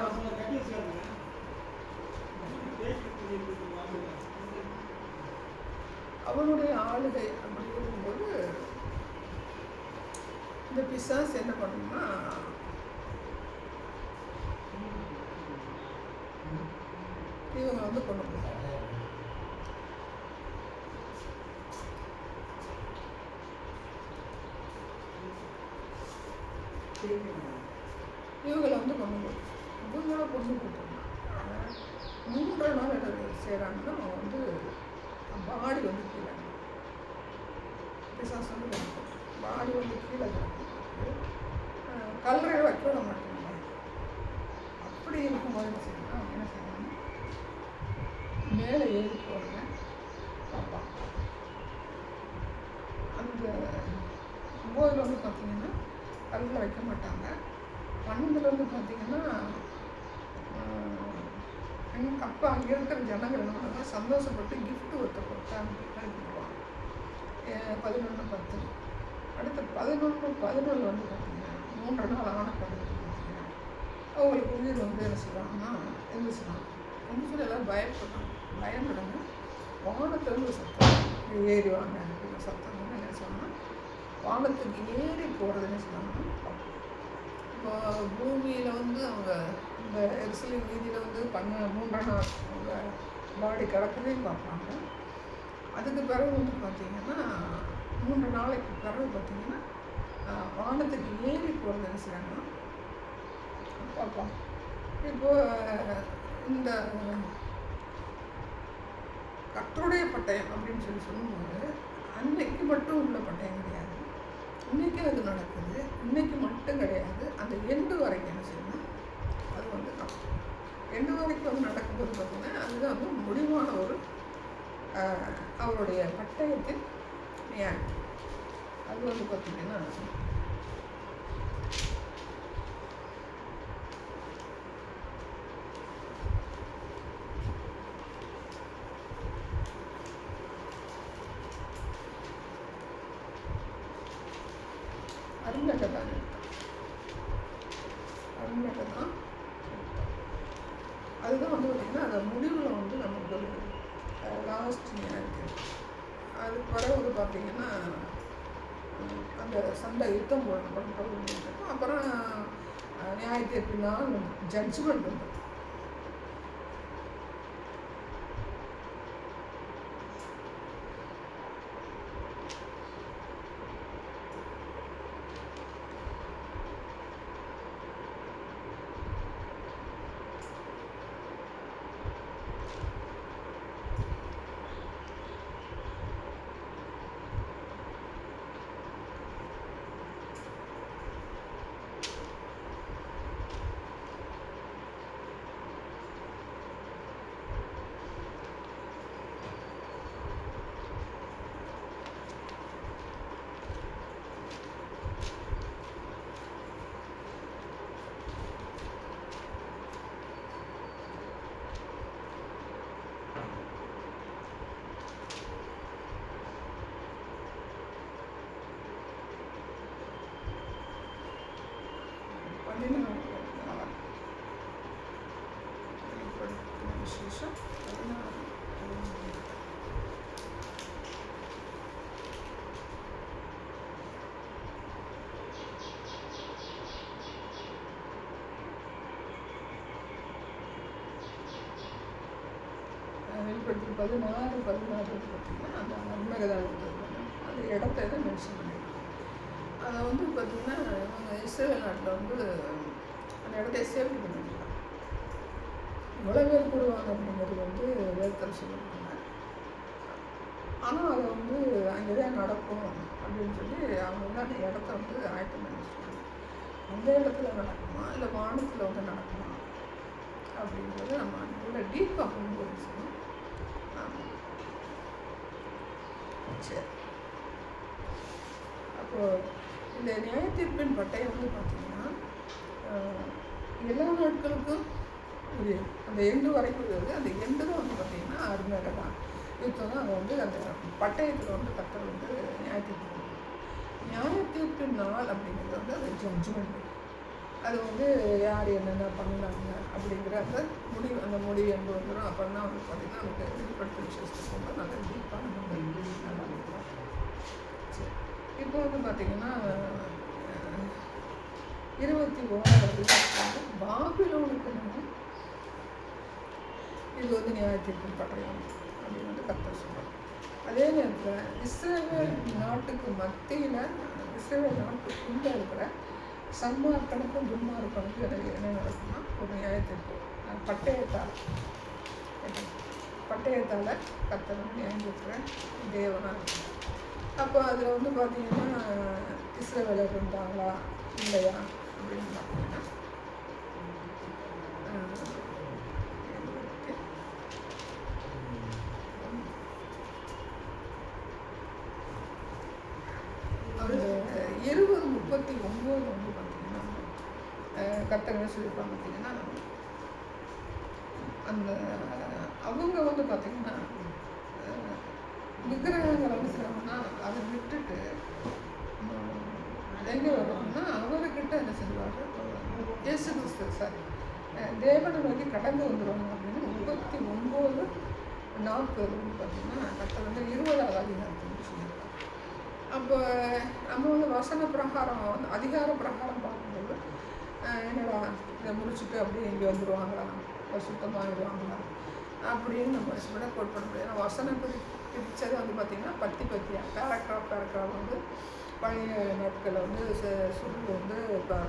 Speaker 1: ஆளுகை அப்படி இருக்கும்போது இந்த பிசாசு என்ன பண்ணுன்னா இவங்க வந்து கொண்டு போகிறாங்க. இவங்களை வந்து கொண்டு போய் இவங்கள கொண்டு போட்டோம்னா 3 நாள் என்ன செய்கிறாங்கன்னா அவங்க வந்து பாடி வந்து கீழே பிசாசு வந்து பாடி வந்து கீழே கல்லறை வைக்க விட மாட்டாங்க. அப்படி இருக்கும்போது என்ன செய்யணும், அவங்க என்ன செய்யணும், மேலே ஏறி போகிறத பார்ப்பாங்க. அந்த 9 வந்து பார்த்திங்கன்னா கல்லில் வைக்க மாட்டாங்க. 12 வந்து பார்த்திங்கன்னா அப்போ அங்கே இருக்கிற ஜனங்கள் என்ன பண்ணாங்க, சந்தோஷப்பட்டு கிஃப்ட் ஒருத்தர் கொடுத்தாங்க கொடுப்பாங்க. 11:10 அடுத்து 11:14 வந்து பார்த்திங்கன்னா 3 நாள் ஆன பிறகு பார்த்திங்கன்னா அவங்களுக்கு உயிர் வந்து என்ன செய்வாங்கன்னா எழுந்துச்சுனாங்க. எழுந்துச்சு எல்லாம் பயப்படுங்க. வானத்திலிருந்து சத்தம் ஏறிவாங்க அப்படிங்கிற சத்தம் வந்து என்ன சொன்னால் வானத்துக்கு ஏறி போகிறது என்ன செய்வாங்கன்னா, இப்போ பூமியில் வந்து அவங்க இந்த எருசலேம் வீதியில் வந்து 3 நாள் அவங்க பாடி கிடக்கிறதையும் பார்ப்பாங்க. அதுக்கு பிறகு வந்து பார்த்திங்கன்னா 3 நாளைக்கு பிறகு பார்த்திங்கன்னா வானத்துக்கு ஏறி போகிறது என்ன செய்யறாங்கன்னா பார்ப்போம். இப்போது இந்த கர்த்தருடைய பட்டயம் அப்படின்னு சொல்லும்போது அன்னைக்கு மட்டும் உள்ள பட்டயம் கிடையாது, இன்றைக்கி அது நடக்குது. இன்றைக்கி மட்டும் கிடையாது, அந்த எண்டு வரைக்கும் என்ன செய்யணும், அது வந்து எண்டு வரைக்கும் வந்து நடக்கும்போது பார்த்திங்கன்னா அதுதான் வந்து முடிவான ஒரு அவருடைய பட்டயத்தின் நியாயம். அது வந்து பார்த்திங்கன்னா அருமையாக தான் அதுதான் வந்து பார்த்திங்கன்னா அந்த முடிவில் வந்து நமக்கு லாஸ்ட் நியாயத்தில் அதுக்கு பிறகு பார்த்திங்கன்னா அந்த சண்டை யுத்தம் பண்ணுறது. அப்புறம் நியாயத்தீர்ப்பினா ஜட்ஜ்மெண்ட் வந்து விசேஷம் 16 வெளிப்படுத்தி 16 பார்த்திங்கன்னா அந்த அன்மகதான் அந்த இடத்த தான் மென்ஷன் பண்ணியிருக்காங்க. அதை வந்து பார்த்திங்கன்னா இவங்க இஸ்ரேல் நாட்டில் வந்து அந்த இடத்த சேஃப்டி பண்ணியிருக்காங்க. இவ்வளோ பேர் கூடுவாங்க அப்படிங்கிறது வந்து வேதத்தில் சொல்லியிருக்காங்க. ஆனால் அதை வந்து அங்கே தான் நடக்கும் அப்படின்னு சொல்லி அவங்க வந்து அந்த இடத்த வந்து ஆயத்தம் பண்ணி வச்சுருக்காங்க. அந்த இடத்துல நடக்குமா இல்லை வானத்தில் வந்து நடக்குமா அப்படிங்கிறது நம்ம உள்ள டீப்பாக போகும்போது சொல்லணும். சரி, அப்போது இந்த நியாயத்தீர்ப்பின் பட்டயம் வந்து பார்த்திங்கன்னா எல்லா நாட்களுக்கும் ஒரு அந்த எண்டு வரைக்கும் இருக்குது. அந்த எண்டு தான் வந்து பார்த்திங்கன்னா அருமையாக தான் யுத்தம் தான். அதை வந்து அந்த பட்டயத்தில் வந்து கர்த்தர் வந்து நியாயத்தீர்ப்பு நாள் அப்படிங்கிறது வந்து அது ஜட்ஜ்மெண்ட். அது வந்து யார் என்னென்ன பண்ணாங்க அப்படிங்கிற அந்த முடிவு எங்கே வந்துடும். அப்புறம் தான் வந்து பார்த்திங்கன்னா நமக்கு வெளிப்படுத்த விசேஷத்துக்கு போகும்போது நல்ல டீப்பான நல்லா இருக்கும். சரி, இப்போ வந்து பார்த்திங்கன்னா 21வது வந்து பாபிலோனுக்கு இது வந்து நியாயத்தீர்ப்பின் பட்டயம் அப்படின்னு வந்து கர்த்தர் சொல்கிறார். அதே நேரத்தில் இஸ்ரவேல் நாட்டுக்கு மத்தியில், இஸ்ரவேல் நாட்டுக்குள்ளே இருக்கிற சன்மார்க்கனுக்கும் துன்மார்க்கனுக்கும் என்ன நடக்கும்னா ஒரு நியாயத்தீர்ப்பு பட்டயத்தால் கர்த்தர் வந்து நியாயத்தீர்க்கிற தேவனாக இருக்கும். அப்போ அதில் வந்து பார்த்தீங்கன்னா இஸ்ரவேலர் இருந்தாங்களா இல்லையா அப்படின்னு பார்த்தீங்கன்னா ஒரு 20:39 வந்து பார்த்தீங்கன்னா கர்த்தர் என்ன சொல்லியிருப்பாங்க பார்த்தீங்கன்னா, அந்த அவங்க வந்து பார்த்தீங்கன்னா விக்கிரகங்களை வந்து செய்வாங்கன்னா அதை விட்டுட்டு எங்கே வருவாங்கன்னா அவர்கிட்ட என்ன செய்வாங்க, இயேசு கிறிஸ்து சாரி தேவனை நோக்கி கடந்து வந்துடுவாங்க அப்படின்னு 39:40 வந்து பார்த்தீங்கன்னா கர்த்தர் வந்து 20வது அதிகாரத்தை வந்து சொல்லியிருக்காங்க. அப்போ நம்ம வந்து வசன பிரகாரம் வந்து அதிகார பிரகாரம் பார்க்கும்போது என்னடா இதை முடிச்சுட்டு அப்படியே இங்கே வந்துடுவாங்களா, சுத்தமாகிடுவாங்களா அப்படின்னு நம்ம விட கோட் பண்ண முடியாது. ஏன்னா வசனம் பிரித்தது வந்து பார்த்திங்கன்னா பத்தியாக பேராகிராஃப் வந்து பழைய நாட்களில் வந்து சொல்லி வந்து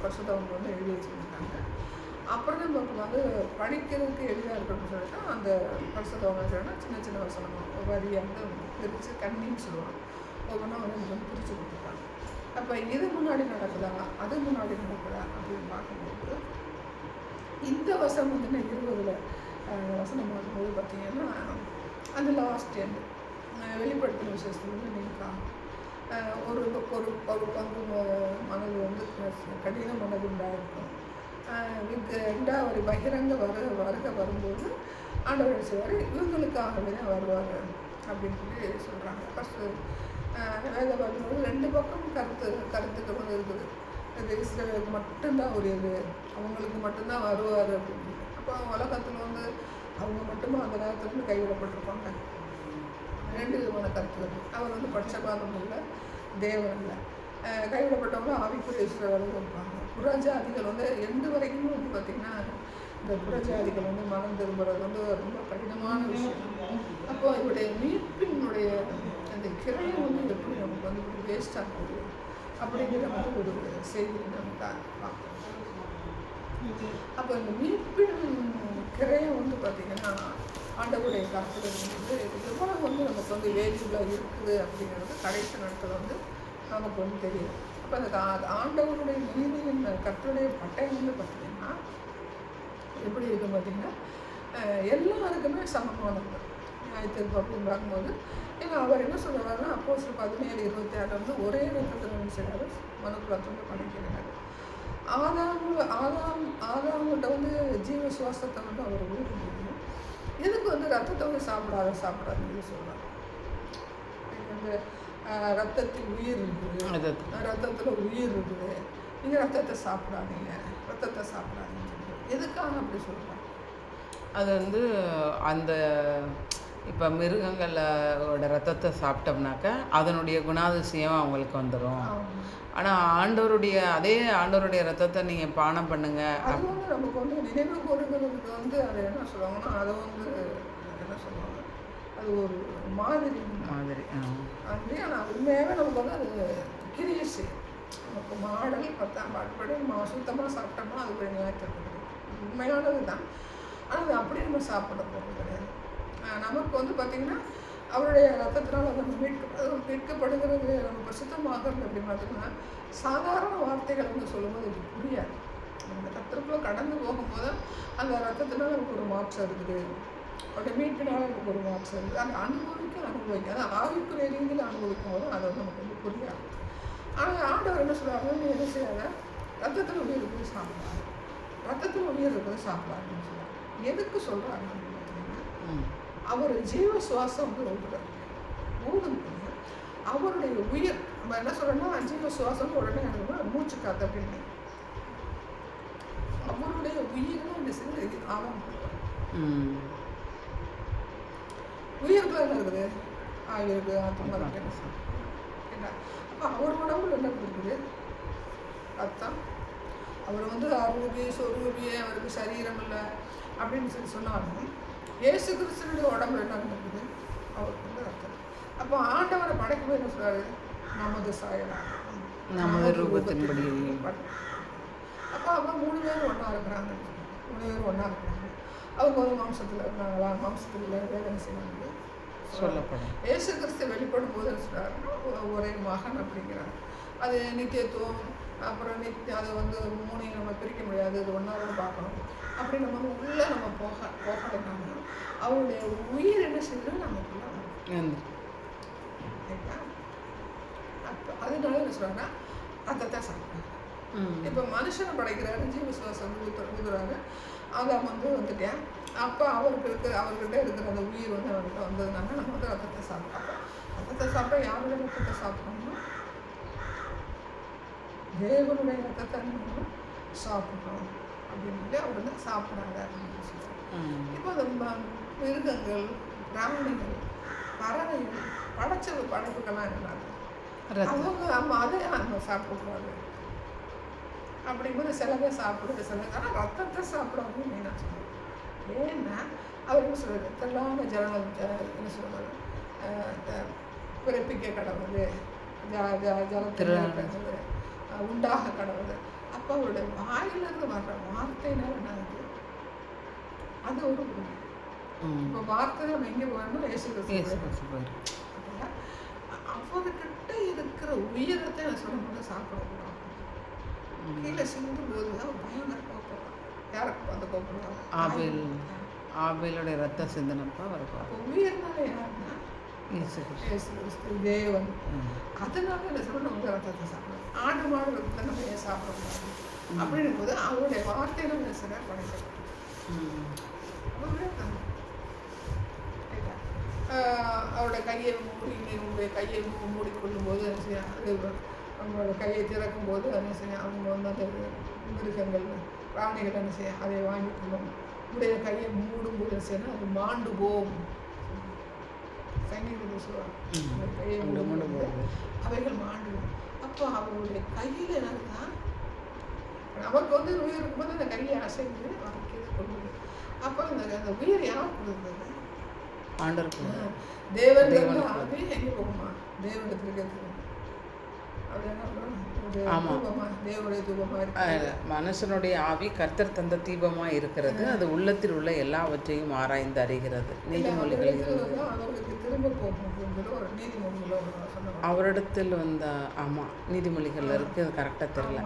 Speaker 1: பரிசுத்தவங்க வந்து எழுதி வச்சுருந்தாங்க. அப்புறம் நமக்கு வந்து படிக்கிறதுக்கு எளிதாக இருக்கணும்னு சொல்லிட்டு அந்த பரிசுத்தவங்க சொன்னால் சின்ன சின்ன வசனம் வரியை வந்து பிரித்து கண்ணின்னு சொல்லுவாங்க, ஒவ்வொன்றா வந்து எனக்கு வந்து பிரித்து கொடுத்துருக்காங்க. அப்போ இது முன்னாடி நடக்குதா அது முன்னாடி நடக்குதா அப்படின்னு பார்க்கும்போது இந்த வசனம் வந்து 20ல் வசனம் பார்க்கும்போது பார்த்தீங்கன்னா அந்த லாஸ்ட் எண்டு வெளிப்படுத்தின விசேஷத்தில் வந்து நீக்காகும். ஒரு ஒரு ஒரு பங்கு மனது வந்து கடின மனது உண்டாயிருக்கும். ரெண்டாவது பகிரங்க வருகை வரும்போது ஆண்டவர் செய்வார், இவங்களுக்காகவே தான் வருவார் அப்படின்னு சொல்லி சொல்கிறாங்க. ஃபஸ்ட்டு வேலை பார்க்கும்போது 2 பக்கம் கருத்துக்கள் வந்து இருக்குது. இது இஸ்ரவேலுக்கு மட்டும்தான் ஒரு இது, அவங்களுக்கு மட்டும்தான் வருவார் அப்படின்னு. அப்போ உலகத்தில் வந்து அவங்க மட்டுமா அந்த நேரத்தில் வந்து கைவிடப்பட்டிருப்பாங்க. 2 விதமான கருத்துக்கள். அவர் வந்து பட்சபாதம் இல்லை, தேவன் இல்லை. கைவிடப்பட்டவங்க ஆவிக்குரிய இஸ்ரவேலும் இருப்பாங்க. புறஜாதிகள் வந்து எந்த வரைக்கும் வந்து பார்த்திங்கன்னா இந்த புறஜாதிகள் வந்து மனம் திரும்புறது வந்து ரொம்ப கடினமான விஷயம். அப்போ இவருடைய மீட்பினுடைய அந்த கிரையை வந்து எப்படி நமக்கு வந்து இப்படி வேஸ்ட் ஆகுது அப்படிங்கிற வந்து ஒரு செய்தி நம்ம பார்க்கணும். அப்போ இந்த மீட்பின் கிரையை வந்து பார்த்திங்கன்னா ஆண்டவருடைய கருத்துக்கள் வந்து எவ்வளோ வந்து நமக்கு வந்து வேல்யூபிளாக இருக்குது அப்படிங்கிறது கடைசி நாட்கள் வந்து நமக்கு வந்து தெரியும். அப்போ அந்த ஆண்டவருடைய நீதியின் கர்த்தருடைய பட்டயம் வந்து பார்த்திங்கன்னா எப்படி இருக்கும் பார்த்திங்கன்னா எல்லாருக்குமே சமமானது நியாயத்தீர்ப்பு அப்படின்னு பார்க்கும்போது. ஏன்னா அவர் என்ன சொல்கிறாருன்னா அப்போஸ்தலர் 17:26 வந்து ஒரே ரத்தத்தில் செய்கிறாரு மனுக்குலத்தை வந்து படைக்கிறாரு. ஆதாம்கிட்ட வந்து ஜீவ சுவாசத்தை வந்து அவர் உயிர் எதுக்கு வந்து ரத்தத்தை வந்து சாப்பிடாதுன்னு சொல்கிறார். இந்த ரத்தத்தில் உயிர் இருக்குது, ரத்தத்தில் உயிர் இருக்குது, நீங்கள் ரத்தத்தை சாப்பிடாதீங்க எதுக்காக அப்படி சொல்கிறாங்க?
Speaker 2: அது வந்து அந்த இப்போ மிருகங்களோட ரத்தத்தை சாப்பிட்டோம்னாக்கா அதனுடைய குணாதிசயம் அவங்களுக்கு வந்துடும். ஆனால் ஆண்டவருடைய ரத்தத்தை நீங்கள் பானம் பண்ணுங்க.
Speaker 1: அது வந்து நமக்கு வந்து நினைவு கூறுகிறதுக்கு வந்து அது என்ன சொல்லுவாங்கன்னா அதை வந்து என்ன சொல்லுவாங்க, அது ஒரு மாதிரி அப்படி. ஆனால் உண்மையாகவே நமக்கு வந்து அது கிரியை செய்யும். நமக்கு மாடல் 10ஆம் பாட்டுப்படி நம்ம சுத்தமாக சாப்பிட்டோம்னா அது ஒரு நியாயத்திற்கு உண்மையானது தான். ஆனால் அது அப்படி நம்ம சாப்பிட போகிறது கிடையாது. நமக்கு வந்து பார்த்திங்கன்னா அவருடைய ரத்தத்தினால் வந்து மீட்கப்படுகிறது, நம்ம பிரசுத்தமாகிறது அப்படின்னு பார்த்தோம்னா சாதாரண வார்த்தைகள் வந்து சொல்லும்போது அது புரியாது. அந்த கர்த்தருக்குள்ளே கடந்து போகும்போது அந்த ரத்தத்தினால் நமக்கு ஒரு மாற்றம் இருக்குது, அவருடைய மீட்பினால் நமக்கு ஒரு மாற்றம் இருக்குது. அதை அனுபவிக்க அதை ஆவிக்குரிய ரீதியில் அனுபவிக்கும் போது அதை வந்து நமக்கு வந்து புரியாது. ஆனால் ஆண்டவர் என்ன சொல்கிறாருன்னா, நீ என்ன செய்யாத, ரத்தத்தில் உயிர் இருக்குது சாப்பிடாது, ரத்தத்தில் உயிர் இருக்குது சாப்பிடாதுன்னு சொல்கிறார். எதுக்கு சொல்கிறாங்க அப்படின்னு பார்த்தீங்கன்னா அவர் ஜீவ சுவாசம் வந்து ஊதும் அவருடைய உயிர். நம்ம என்ன சொல்கிறோம்னா ஜீவ சுவாசம் உடனே மூச்சு காத்து அப்படின்னு அவருடைய உயிர்லாம் என்ன செய்யுது ஆரம்பிப்பார். உயிர்க்குள்ள என்ன இருக்குது, ஆயிருக்கு ஆத்மா இருக்கு. அப்போ அவர் உடம்புல என்ன இருக்குது, ரத்தம். அவர் வந்து அருவி சொருவி அவருக்கு சரீரம் இல்லை அப்படின்னு சொன்னாலும் இயேசு கிறிஸ்துனுடைய உடம்புல என்ன நடக்குது? அவருக்கு வந்து ரத்தம். அப்போ ஆண்டவரை படைக்கும்போது என்ன சொல்றாரு? நமது சாயலாக
Speaker 2: நமது ரூபத்தின்படி.
Speaker 1: அப்போ அவங்க 3 பேரும் ஒன்றா இருக்கிறாங்க. 3 பேரும் ஒன்றா இருக்கிறாங்க. அவங்க ஒரு மாம்சத்தில் இருந்தாங்களா? மாம்சத்தில் வேதனை செய்வாங்க
Speaker 2: சொல்லப்படும்.
Speaker 1: இயேசு கிறிஸ்து வெளிப்படும் போது சொல்கிறாருன்னா ஒரே மகன் அப்படிங்கிறாங்க. அது நித்தியத்துவம், அப்புறம் அதை வந்து 3 நம்ம பிரிக்க முடியாது, இது ஒன்றாக பார்க்கணும். அப்படி நம்ம உள்ளே நம்ம போகலைன்னா அவருடைய உயிர் என்ன செய்யணும் நமக்குள்ள வரும். அப்போ அதனால என்ன சொல்கிறாங்கன்னா ரத்தத்தை சாப்பிட்றாங்க. இப்போ மனுஷனை படைக்கிறாரு, ஜீவசுவாசம் ஊதுறாரு, அதை வந்து வந்துட்டேன். அப்போ அவர்கிட்ட இருக்கிற அந்த உயிர் வந்து அவர்கிட்ட வந்ததுனால நம்ம வந்து ரத்தத்தை சாப்பிட்றோம். ரத்தத்தை சாப்பிட்டா யாருடைய ரத்தத்தை சாப்பிட்றோம்னா தேவனுடைய ரத்தத்தை நம்ம சாப்பிட்றோம் அப்படின்னு அவர் வந்து சாப்பிடாத அப்படின்னு சொல்லுவாங்க. இப்போ அந்த மிருகங்கள், பிராணிகள், பறவைகள், படைப்புக்கெல்லாம் இருந்தாங்க அவங்க அதை நம்ம சாப்பிடக்கூடாது அப்படிங்கும்போது சில பேர் சாப்பிடுறது, சில பேர் ஆனால் ரத்தத்தை சாப்பிடாதுன்னு மெயினாக சொல்லுவாங்க. ஏன்னா அவர் என்ன சொல்கிறார்? தெல்லான ஜனம் என்ன சொல்கிறார்? பிறப்பிக்க கடவுள், ஜலத்தில் உண்டாக கடவுள். அப்போ அவருடைய வாயிலிருந்து வர்ற வார்த்தையினால் என்ன ஆகுது? அது ஒரு இப்போ வார்த்தை நம்ம எங்கே போகணும்னா இயேசு கிறிஸ்து. அவர்கிட்ட இருக்கிற உயிரத்தை நான் சொல்லும்போது சாப்பிடக்கூடாது. கீழே சிந்தும் போது தான் பயங்கர கோப்பம். யாருக்கு அந்த கோப்பம்?
Speaker 2: ஆபேலுடைய ரத்தம் சிந்தனப்பா வரப்போ.
Speaker 1: அப்போ உயிர்னால யாருன்னா இயேசு கிறிஸ்து தேவன். அதனால என்ன சொல்லணும்? நம்ம ரத்தத்தை சாப்பிடணும். ஆடு மாடு ரத்தத்தை நம்ம ஏன் சாப்பிடக்கூடாது அப்படின்னும் போது அவருடைய வார்த்தையை நம்ம சில படைக்கணும். அவருடைய கையை உங்களுடைய கையை மூடிக்கொள்ளும் போது அது அவங்களோட கையை திறக்கும் போது என்ன செய்யும்? அவங்க வந்து அந்த மிருகங்கள், பிராணிகள் என்ன செய்யும்? அதை வாங்கிக்கொள்ளும். உடைய கையை மூடும்போது என்ன செய்யணும்? அது மாண்டு போகும். சங்கீதத்தில் சொல்லுவாங்க கையை மூடும்போது அவைகள் மாண்டுவோம். அப்போ அவருடைய கையில் என்னன்னா நமக்கு வந்து உயிர் இருக்கும்போது அந்த கையை அசைந்து வரைக்கிறது கொள்வது. அப்போ அந்த உயிர் யார் கொடுக்குறது? தேவன். எங்கே போகுமா? தேவனிடத்துக்கு
Speaker 2: மனுஷனுடைய ஆவி கர்த்தர் தந்த தீபமாக இருக்கிறது. அது உள்ளத்தில் உள்ள எல்லாவற்றையும் ஆராய்ந்து அறிகிறது. நீதிமொழிகள் அவரிடத்தில் வந்த ஆமாம் நீதிமொழிகள் இருக்கு. அது கரெக்டாக தெரியல.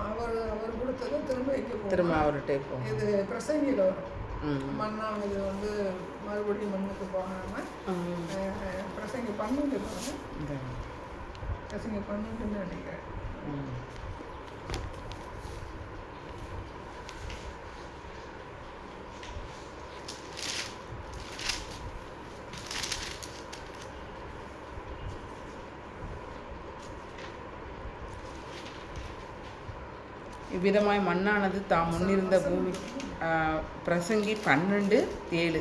Speaker 2: திரும்ப அவர்கிட்ட போகும்.
Speaker 1: இது பிரசங்கியில் வரும். மண்ணானது வந்து மறுபடியும் மண்ணுக்கு போகாமல் பிரசங்கி பண்ணுன்னு பாருங்க. பிரசங்கி பண்ணுன்னு நினைக்கிறேன்.
Speaker 2: இவ்விதமாய் மண்ணானது தாம் முன்னிருந்த பூமி. பிரசங்கி 12:7.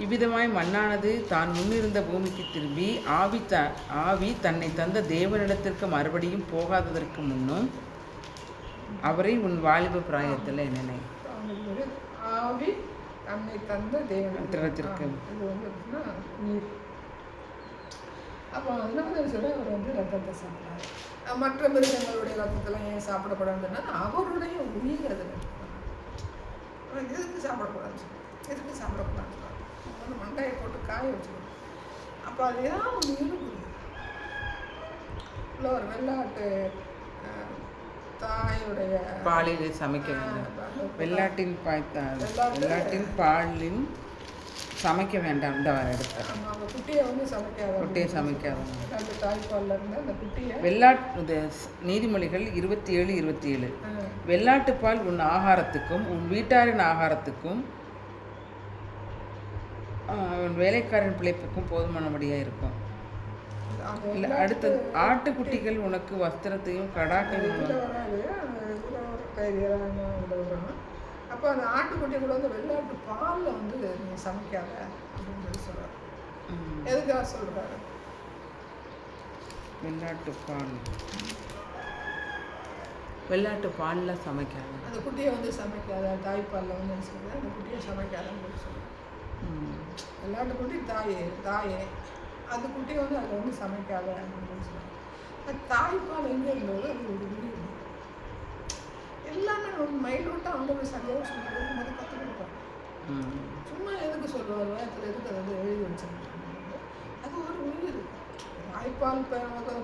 Speaker 2: இவ்விதமாய் மண்ணானது தான் முன்னிருந்த பூமிக்கு திரும்பி ஆவி தன்னை தந்த தேவனிடத்திற்கு மறுபடியும் போகாததற்கு முன்னும் அவரை உன் வாலிப பிராயத்தில் நினை.
Speaker 1: ஆவி தன்னை தந்த
Speaker 2: தேவனிடத்திற்கு
Speaker 1: அப்போ அதனால சொல்ல அவர் வந்து ரத்தத்தை சாப்பிட்றாரு. மற்ற மிருகங்களுடைய ரத்தத்தெல்லாம் ஏன் சாப்பிடக்கூடாதுன்னா அவருடைய உயிர் அதில் எதுக்கு சாப்பிடக்கூடாதுன்னு சொல்லுவாங்க. எதுக்கு சாப்பிடக்கூடாதுன்னு சொல்லுவாங்க. வந்து மண்டையை போட்டு காய வச்சுக்கணும். அப்போ அது ஏதாவது ஒன்று இருக்குது. இல்லை ஒரு வெள்ளாட்டு தாயுடைய
Speaker 2: பாலில் சமைக்க வேண்டாம். வெள்ளாட்டின் பாலின் சமைக்க வேண்டாம். இந்த
Speaker 1: அந்த குட்டியை வந்து
Speaker 2: சமைக்காதவங்க
Speaker 1: அந்த தாய்ப்பாலில் இருந்து அந்த குட்டியை
Speaker 2: வெள்ளாட்டு நீதிமொழிகள் 27:27. வெள்ளாட்டுப்பால் உன் ஆகாரத்துக்கும் உன் வீட்டாரின் ஆகாரத்துக்கும் உன் வேலைக்காரன் பிழைப்புக்கும் போதுமானபடியாக இருக்கும். இல்லை அடுத்தது ஆட்டுக்குட்டிகள் உனக்கு வஸ்திரத்தையும் கடாக்கையும்.
Speaker 1: அப்போ அந்த ஆட்டுக்குட்டி கூட வந்து வெள்ளாட்டு பாலில் வந்து நீங்கள் சமைக்காத அப்படின்னு சொல்லி சொல்கிறார். எதுக்காக சொல்கிறாரு?
Speaker 2: வெள்ளாட்டு பாலில் சமைக்காத,
Speaker 1: அந்த குட்டியை வந்து சமைக்காத, தாய்ப்பாலில் வந்து சொல்கிறார் அந்த குட்டியை சமைக்காதன்னு சொல்லி சொல்கிறார். வெள்ளாட்டுக்குட்டி தாயே தாயே, அது குட்டி வந்து அதை வந்து சமைக்காத அப்படின்னு சொல்லுவாங்க. அது தாய்ப்பால் எங்கே இருந்ததோ அது ஒரு உயிர். எல்லாமே நம்ம மைல்டாக ஆண்டவர் சரியாக சொல்லுறது மாதிரி கற்றுக் கொடுப்பாங்க. சும்மா எதுக்கு சொல்லுவார், வேகத்தில் எதுக்கு அதை வந்து எழுதி வச்சுருக்காங்க. அது ஒரு உயிர். தாய்ப்பால் இப்போ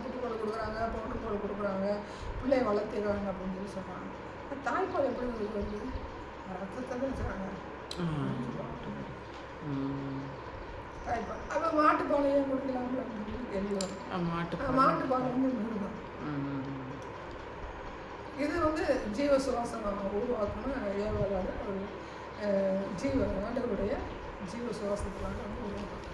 Speaker 1: புட்டுப்பால் கொடுக்குறாங்க, பவுடர் பால் கொடுக்குறாங்க, பிள்ளைய வளர்த்துக்கிறாங்க அப்படின்னு சொல்லி சொல்கிறாங்க. தாய்ப்பால் எப்படி வருது? ரத்தத்தை தான் வச்சுறாங்க தாய்ப்பால். அப்போ மாட்டுப்பாலையும் கொடுக்கலாம்ல அப்படின்னு கேள்வி வரும். மாட்டுப்பால் வந்து மிருகம். இது வந்து ஜீவ சுவாசம் உருவாக்கணும். ஏவாளர் ஒரு ஆண்டவருடைய ஜீவ சுவாசத்தினால வந்து உருவாக்கணும்.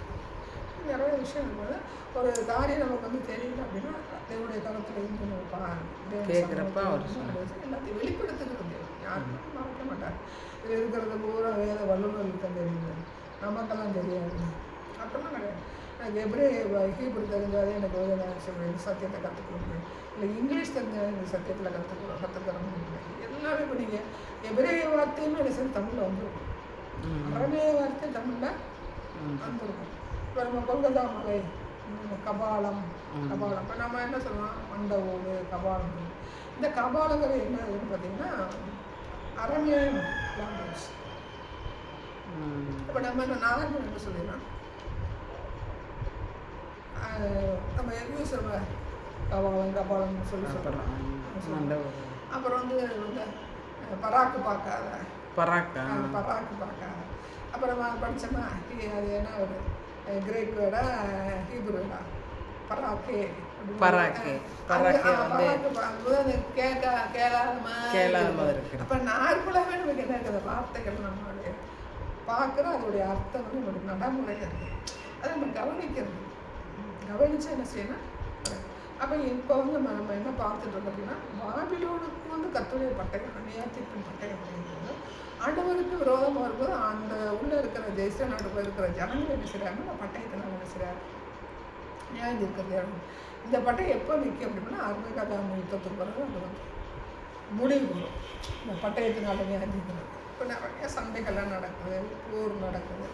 Speaker 1: நிறைய விஷயம் இருக்கும்போது ஒரு காரியம் நமக்கு வந்து தெரியல அப்படின்னா தேவனுடைய காலத்தில் இருந்து
Speaker 2: கேட்குறப்ப
Speaker 1: எல்லாத்தையும் வெளிப்படுத்துகிறது. யாருக்கும் மறக்க மாட்டார். இது இருக்கிறது பூரா வேத வல்லுநர்களுக்கு தெரியுது, நமக்கெல்லாம் தெரியாது அப்படிலாம் கிடையாது. எனக்கு எப்படி ஹீப்ரு தெரிஞ்சாலே எனக்கு சத்தியத்தை கற்றுக்கணும், இல்லை இங்கிலீஷ் தெரிஞ்சாலும் எனக்கு சத்தியத்தில் கற்றுத்தரணும். எல்லாமே இப்போ நீங்கள் எபிரேய வார்த்தையுமே இல்லை சார் தமிழில் வந்துருக்கும், அரபிய வார்த்தை தமிழில் வந்துருக்கும். இப்போ நம்ம கொல்கத்தா மலை, கபாலம் இப்போ நம்ம என்ன சொல்லலாம், மண்ட ஓடு, கபாலம். இந்த கபாலங்கிற என்ன இதுன்னு பார்த்தீங்கன்னா அரபியன் லாங்குவேஜ். இப்போ நம்ம என்ன நாகரிகம் என்ன சொல்லிடலாம், நம்ம யூஸ் கபாலம்னு சொல்லி சொல்கிறோம். அப்புறம் வந்து பராக்கு பார்க்காத, பராக்கு பார்க்காத. அப்புறம் படித்தோம்னா அது என்ன ஒரு கிரேக் வேர்டா ஹீப்ரு வேர்டா, பராக்கே. கேளாத மாதிரி. அப்போ நார்மலாகவே நமக்கு என்ன இருக்குது, வார்த்தைகள் நம்மளுடைய பார்க்குறோம், அதோடைய அர்த்தம் வந்து நம்மளுக்கு நடைமுறையாக இருக்குது. அதை நம்ம கவனித்து என்ன செய்யணும். அப்போ இப்போ வந்து நம்ம என்ன பார்த்துட்ருக்கோம் அப்படின்னா, பாபிலோனுக்கு வந்து கர்த்தருடைய பட்டயம், நியாயத்தீர்ப்பின் பட்டயம் அப்படிங்கிறது ஆண்டவருக்கு விரோதமாக இருக்கும்போது அந்த உள்ளே இருக்கிற தேச நாட்டுக்குள்ள இருக்கிற ஜனங்கள் என்ன செய்கிறாங்கன்னா பட்டயத்தினால் என்ன செய்கிறார், நியாயம் இருக்கிறது. இந்த பட்டயம் எப்போ நிற்கும் அப்படின்னா அருமைக்காக யுத்தத்துக்கு பிறகு அது வந்து முடிவு வரும். இந்த பட்டயத்தினால நியாயம் தீர்க்கிறது. இப்போ நிறைய சண்டைகள்லாம் நடக்குது, போர் நடக்குது.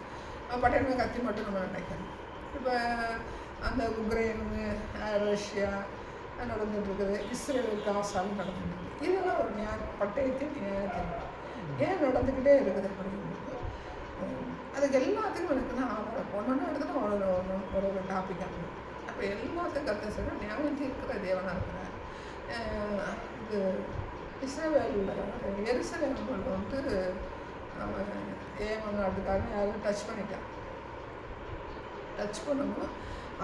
Speaker 1: பட்டயம் கத்தி மட்டும் நம்ம நினைக்கிறோம். இப்போ அந்த உக்ரைன், ரஷ்யா நடந்துகிட்ருக்குது, இஸ்ரேல் காசாலும் நடந்துகிட்ருக்கு. இதெல்லாம் ஒரு பட்டயத்தின் நியாயத்தின் ஏன் நடந்துக்கிட்டே இருக்குது அப்படிங்கிறது. அதுக்கு எல்லாத்துக்கும் எனக்குன்னா ஒன்று எடுத்துகிட்டு ஒரு டாபிக் ஆகும். அப்போ எல்லாத்துக்கும் கற்று சொல்ல நியாயம் தீர்க்கிற தேவனாக இருக்கிறார். இது இஸ்ரேல் எருசலேமில் வந்து ஏமன் நாட்டுக்காரங்க யாரும் டச் பண்ணிட்டான். டச் பண்ணும்போது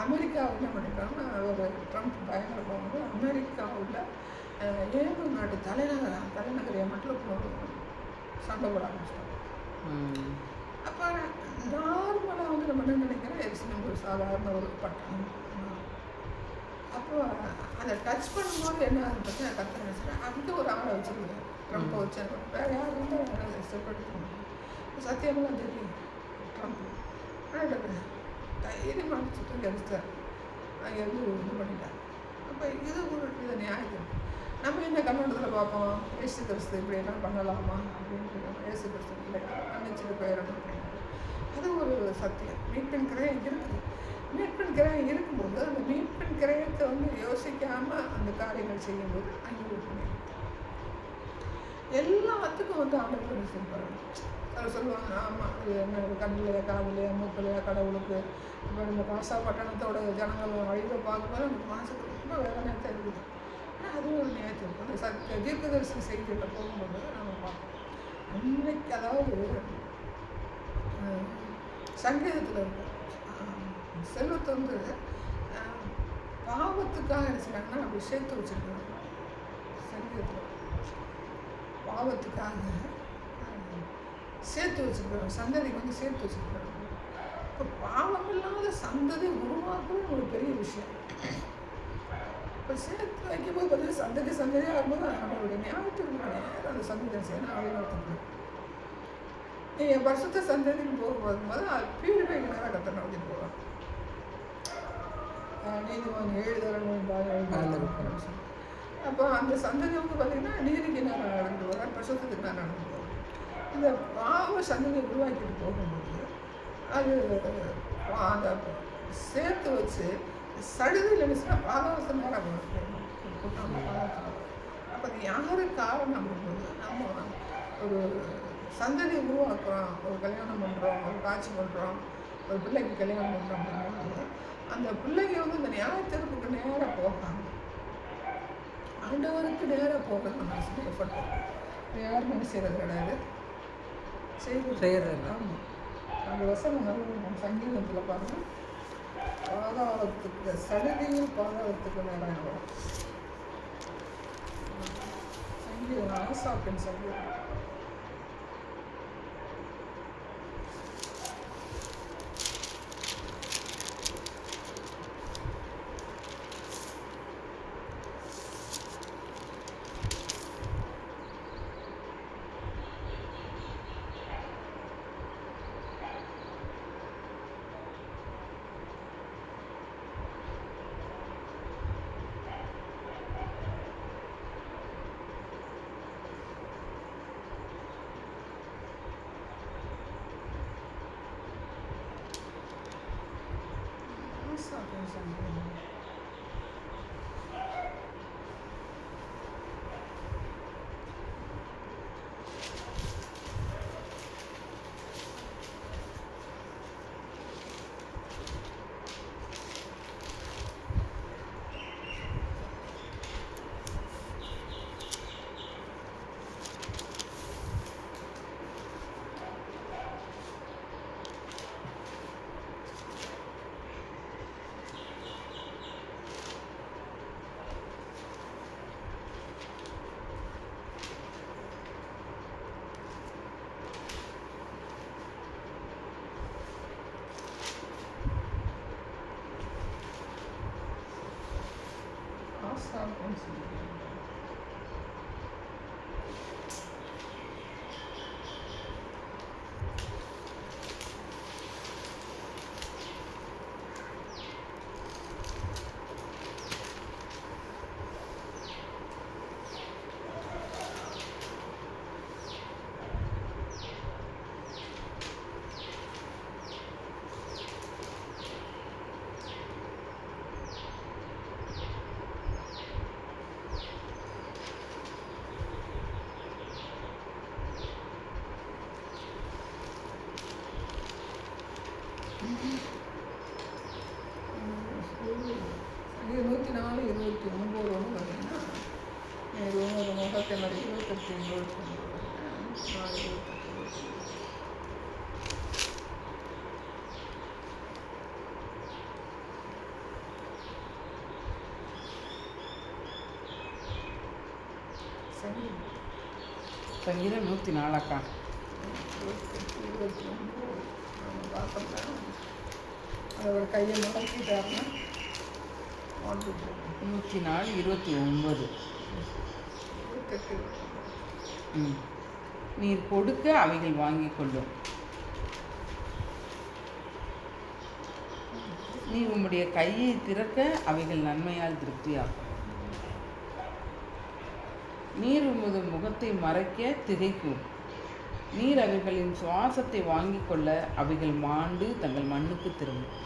Speaker 1: அமெரிக்காவை என்ன பண்ணிட்டாங்கன்னா, ஒரு ட்ரம்ப் பயங்கரமாக வந்து அமெரிக்காவில் ஏமன் நாட்டு தலைநகர் ஏமட்டில் சண்டை போட ஆரம்பிச்சிட்டாங்க. அப்போ நார்மலாக வந்து நம்ம என்ன நினைக்கிறோம், எரிசலம் ஒரு சாதாரண ஒரு பட்டம். அப்போ அதை டச் பண்ணும்போது என்ன ஆகுது பார்த்தீங்கன்னா கற்று நினைச்சிட்டேன். அங்கே ஒரு ஆளை வச்சுருக்கேன், ட்ரம்ப்பை வச்சாங்க. வேறு யாரும் இருந்தால் செப்பெடுத்துக்கணும். சத்தியமெல்லாம் தெரியும் ட்ரம்ப். ஆனால் தைரியம் அடிச்சுட்டு எடுத்தார், அங்கே வந்து இது பண்ணிட்டார். அப்போ இது ஒரு இதை நியாயம். நம்ம என்ன கண்ணோட்டத்தில் பார்ப்போம், ஏசு கிறிஸ்து இப்படி எல்லாம் பண்ணலாமா அப்படின்ட்டு. ஏசு கிறிஸ்து பிள்ளைங்க மன்னிச்சுட்டு போயிடணும் அப்படின்னு. அது ஒரு சத்தியம். மீட்பின் கிரயம் இருக்குது. மீட்பின் கிரயம் இருக்கும்போது அந்த மீட்பின் கிரயத்தை வந்து யோசிக்காமல் அந்த காரியங்கள் செய்யும்போது அங்கே எல்லாத்துக்கும் வந்து ஆண்டவர் செய்வார். அதை சொல்லுவாங்க, ஆமாம் இது என்ன கண்ணிலையா காதலையா மூக்கலையா கடவுளுக்கு. இப்போ இந்த காசா பட்டணத்தோட ஜனங்கள் வழியை பார்க்கும்போது நமக்கு மனசுக்கு ரொம்ப வேதனையாக இருக்குது. ஆனால் அது ஒரு நேரத்தில் இருக்கும். அந்த தீர்க்கதரிசி செய்தியில் போகும்போது நம்ம பார்ப்போம். அன்னைக்கு அதாவது சங்கீதத்தில் இருக்கும், செல்வத்தை வந்து பாவத்துக்காக என்ன செய்யறாங்கன்னா அப்படி சேர்த்து வச்சுருக்காங்க. சங்கீதத்தில் பாவத்துக்காக சேர்த்து வச்சுருக்காங்க, சந்ததிக்கு வந்து சேர்த்து வச்சுருக்காங்க. இப்போ பாவம் இல்லாத சந்ததி உருவாக்குறது ஒரு பெரிய விஷயம். இப்போ சேர்த்து வைக்கும்போது பார்த்தீங்கன்னா சந்ததியாக இருக்கும்போது அவங்களுடைய ஞாபகத்துக்கு நேரம் அந்த சந்ததியை செய்யணும். அவையினத்துக்கு நீங்கள் வருஷத்தை சந்ததிக்கு போகும்போது அது பியூரிஃபைக்கு நேரம் கத்தனை வச்சுட்டு போவாங்க. நீதிமன்றம் 7 தரணும். அப்போ அந்த சந்ததி வந்து பார்த்தீங்கன்னா நீதிக்கு நேரம் நடந்து போகிறார், பரிசுத்தத்துக்கு நேரம் நடந்து போகிறார். இந்த பாவ சந்ததியை உருவாக்கிட்டு போகும்போது அது அந்த சேர்த்து வச்சு சடுதியில் இருந்துச்சுன்னா பாதவசம் நேரம் போட்டாங்க பாதத்தில். அப்போ அது யாரு காரணம் அப்படிங்கும்போது நம்ம ஒரு சந்ததி உருவாக்குறோம், ஒரு கல்யாணம் பண்ணுறோம், ஒரு காட்சி பண்ணுறோம், ஒரு பிள்ளைக்கு கல்யாணம் பண்ணுறோம் அப்படிங்கும்போது அந்த பிள்ளைங்க வந்து இந்த நியாயத்தீர்ப்புக்கு நேராக போகாங்க, ஆண்டவருக்கு நேராக போகிறது நம்ம எஃபர்ட் பண்ணுறோம். யாரும் என்ன செய்கிறது கிடையாது, செய்கிறது. ஆமாம், அந்த வசனம் நல்ல சங்கீதத்தில் பாருங்கள், பாதாளத்துக்கு சடுதியில் பாதாளத்துக்கு நேராக வரும். சங்கீதம் ஆசாப்பின் சங்கீதம். ஆசாப்பின் சங்கீதம். ஆசாப்பின் சங்கீதம். இது 104:29 ஒன்று பார்த்தீங்கன்னா, ஒரு முகத்தை மாதிரி 28, 29
Speaker 2: சங்கீதம் 104 அக்கா.
Speaker 1: 28, 29 நம்ம பார்த்தோம்னா அதை ஒரு கையை மடக்கிட்டாருன்னா
Speaker 2: 104, 29.
Speaker 1: 28.
Speaker 2: நீர் கொடுக்க அவைகள் வாங்கிக் கொள்ளும், நீ உம்முடைய கையை திறக்க அவைகள் நன்மையால் திருப்தியாகும். நீர் உமது முகத்தை மறைக்க திகைக்கும், நீர் அவைகளின் சுவாசத்தை வாங்கிக் கொள்ள அவைகள் மாண்டு தங்கள் மண்ணுக்கு திரும்பும்.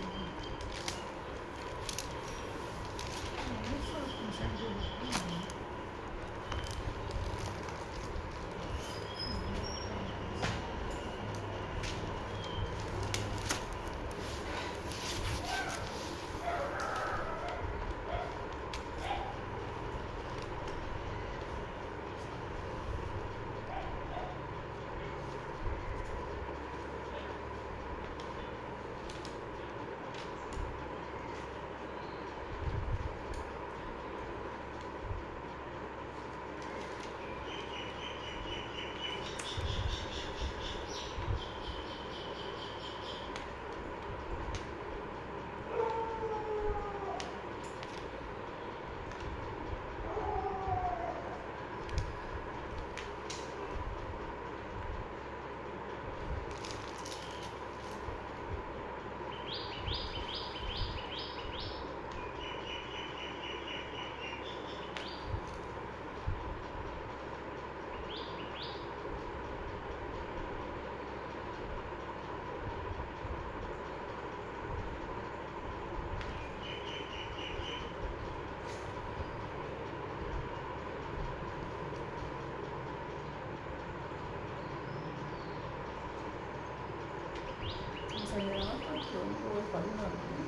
Speaker 1: 49:14.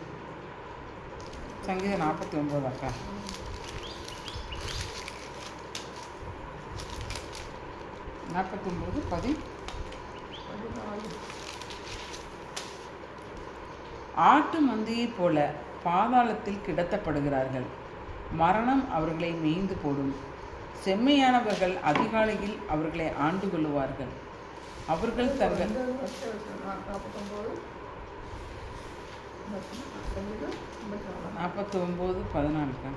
Speaker 2: சங்கீதம் 49 அக்கா. 49:14. ஆட்டு மந்தையைப் போல பாதாளத்தில் கிடத்தப்படுகிறார்கள், மரணம் அவர்களை மேய்ந்து போடும். செம்மையானவர்கள் அதிகாலையில் அவர்களை ஆண்டு கொள்ளுவார்கள். அவர்கள் தங்கள் 49:14.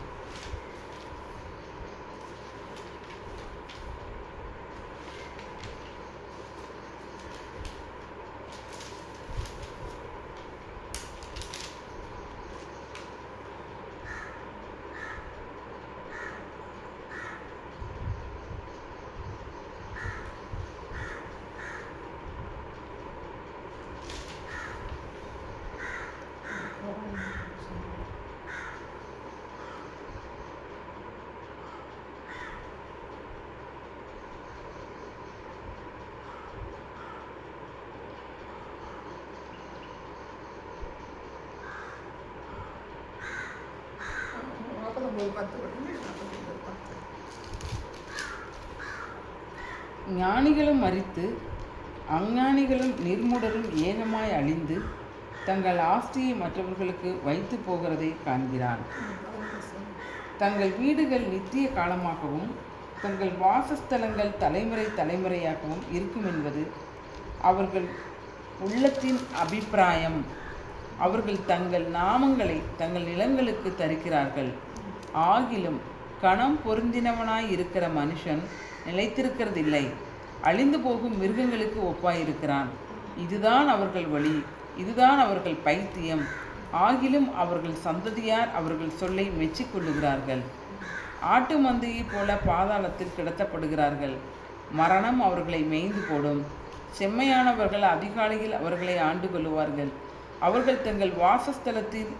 Speaker 2: ஞானிகளும் மரித்து அஞ்ஞானிகளும் நிர்மூடரும் ஏகமாய் அழிந்து தங்கள் ஆஸ்தியை மற்றவர்களுக்கு வைத்து போகிறதை காண்கிறான். தங்கள் வீடுகள் நித்திய காலமாகவும் தங்கள் வாசஸ்தலங்கள் தலைமுறை தலைமுறையாகவும் இருக்கும் என்பது அவர்கள் உள்ளத்தின் அபிப்பிராயம். அவர்கள் தங்கள் நாமங்களை தங்கள் நிலங்களுக்கு தரிக்கிறார்கள். ஆகிலும் கணம் பொருந்தினவனாய் இருக்கிற மனுஷன் நிலைத்திருக்கிறதில்லை, அழிந்து போகும் மிருகங்களுக்கு ஒப்பாயிருக்கிறான். இதுதான் அவர்கள் வழி, இதுதான் அவர்கள் பைத்தியம். ஆகிலும் அவர்கள் சந்ததியார் அவர்கள் சொல்லை மெச்சிக்கொள்ளுகிறார்கள். ஆட்டு மந்தையைப் போல பாதாளத்தில் கிடத்தப்படுகிறார்கள், மரணம் அவர்களை மேய்ந்து போடும். செம்மையானவர்கள் அதிகாலையில் அவர்களை ஆண்டு கொள்ளுவார்கள். அவர்கள் தங்கள் வாசஸ்தலத்தில்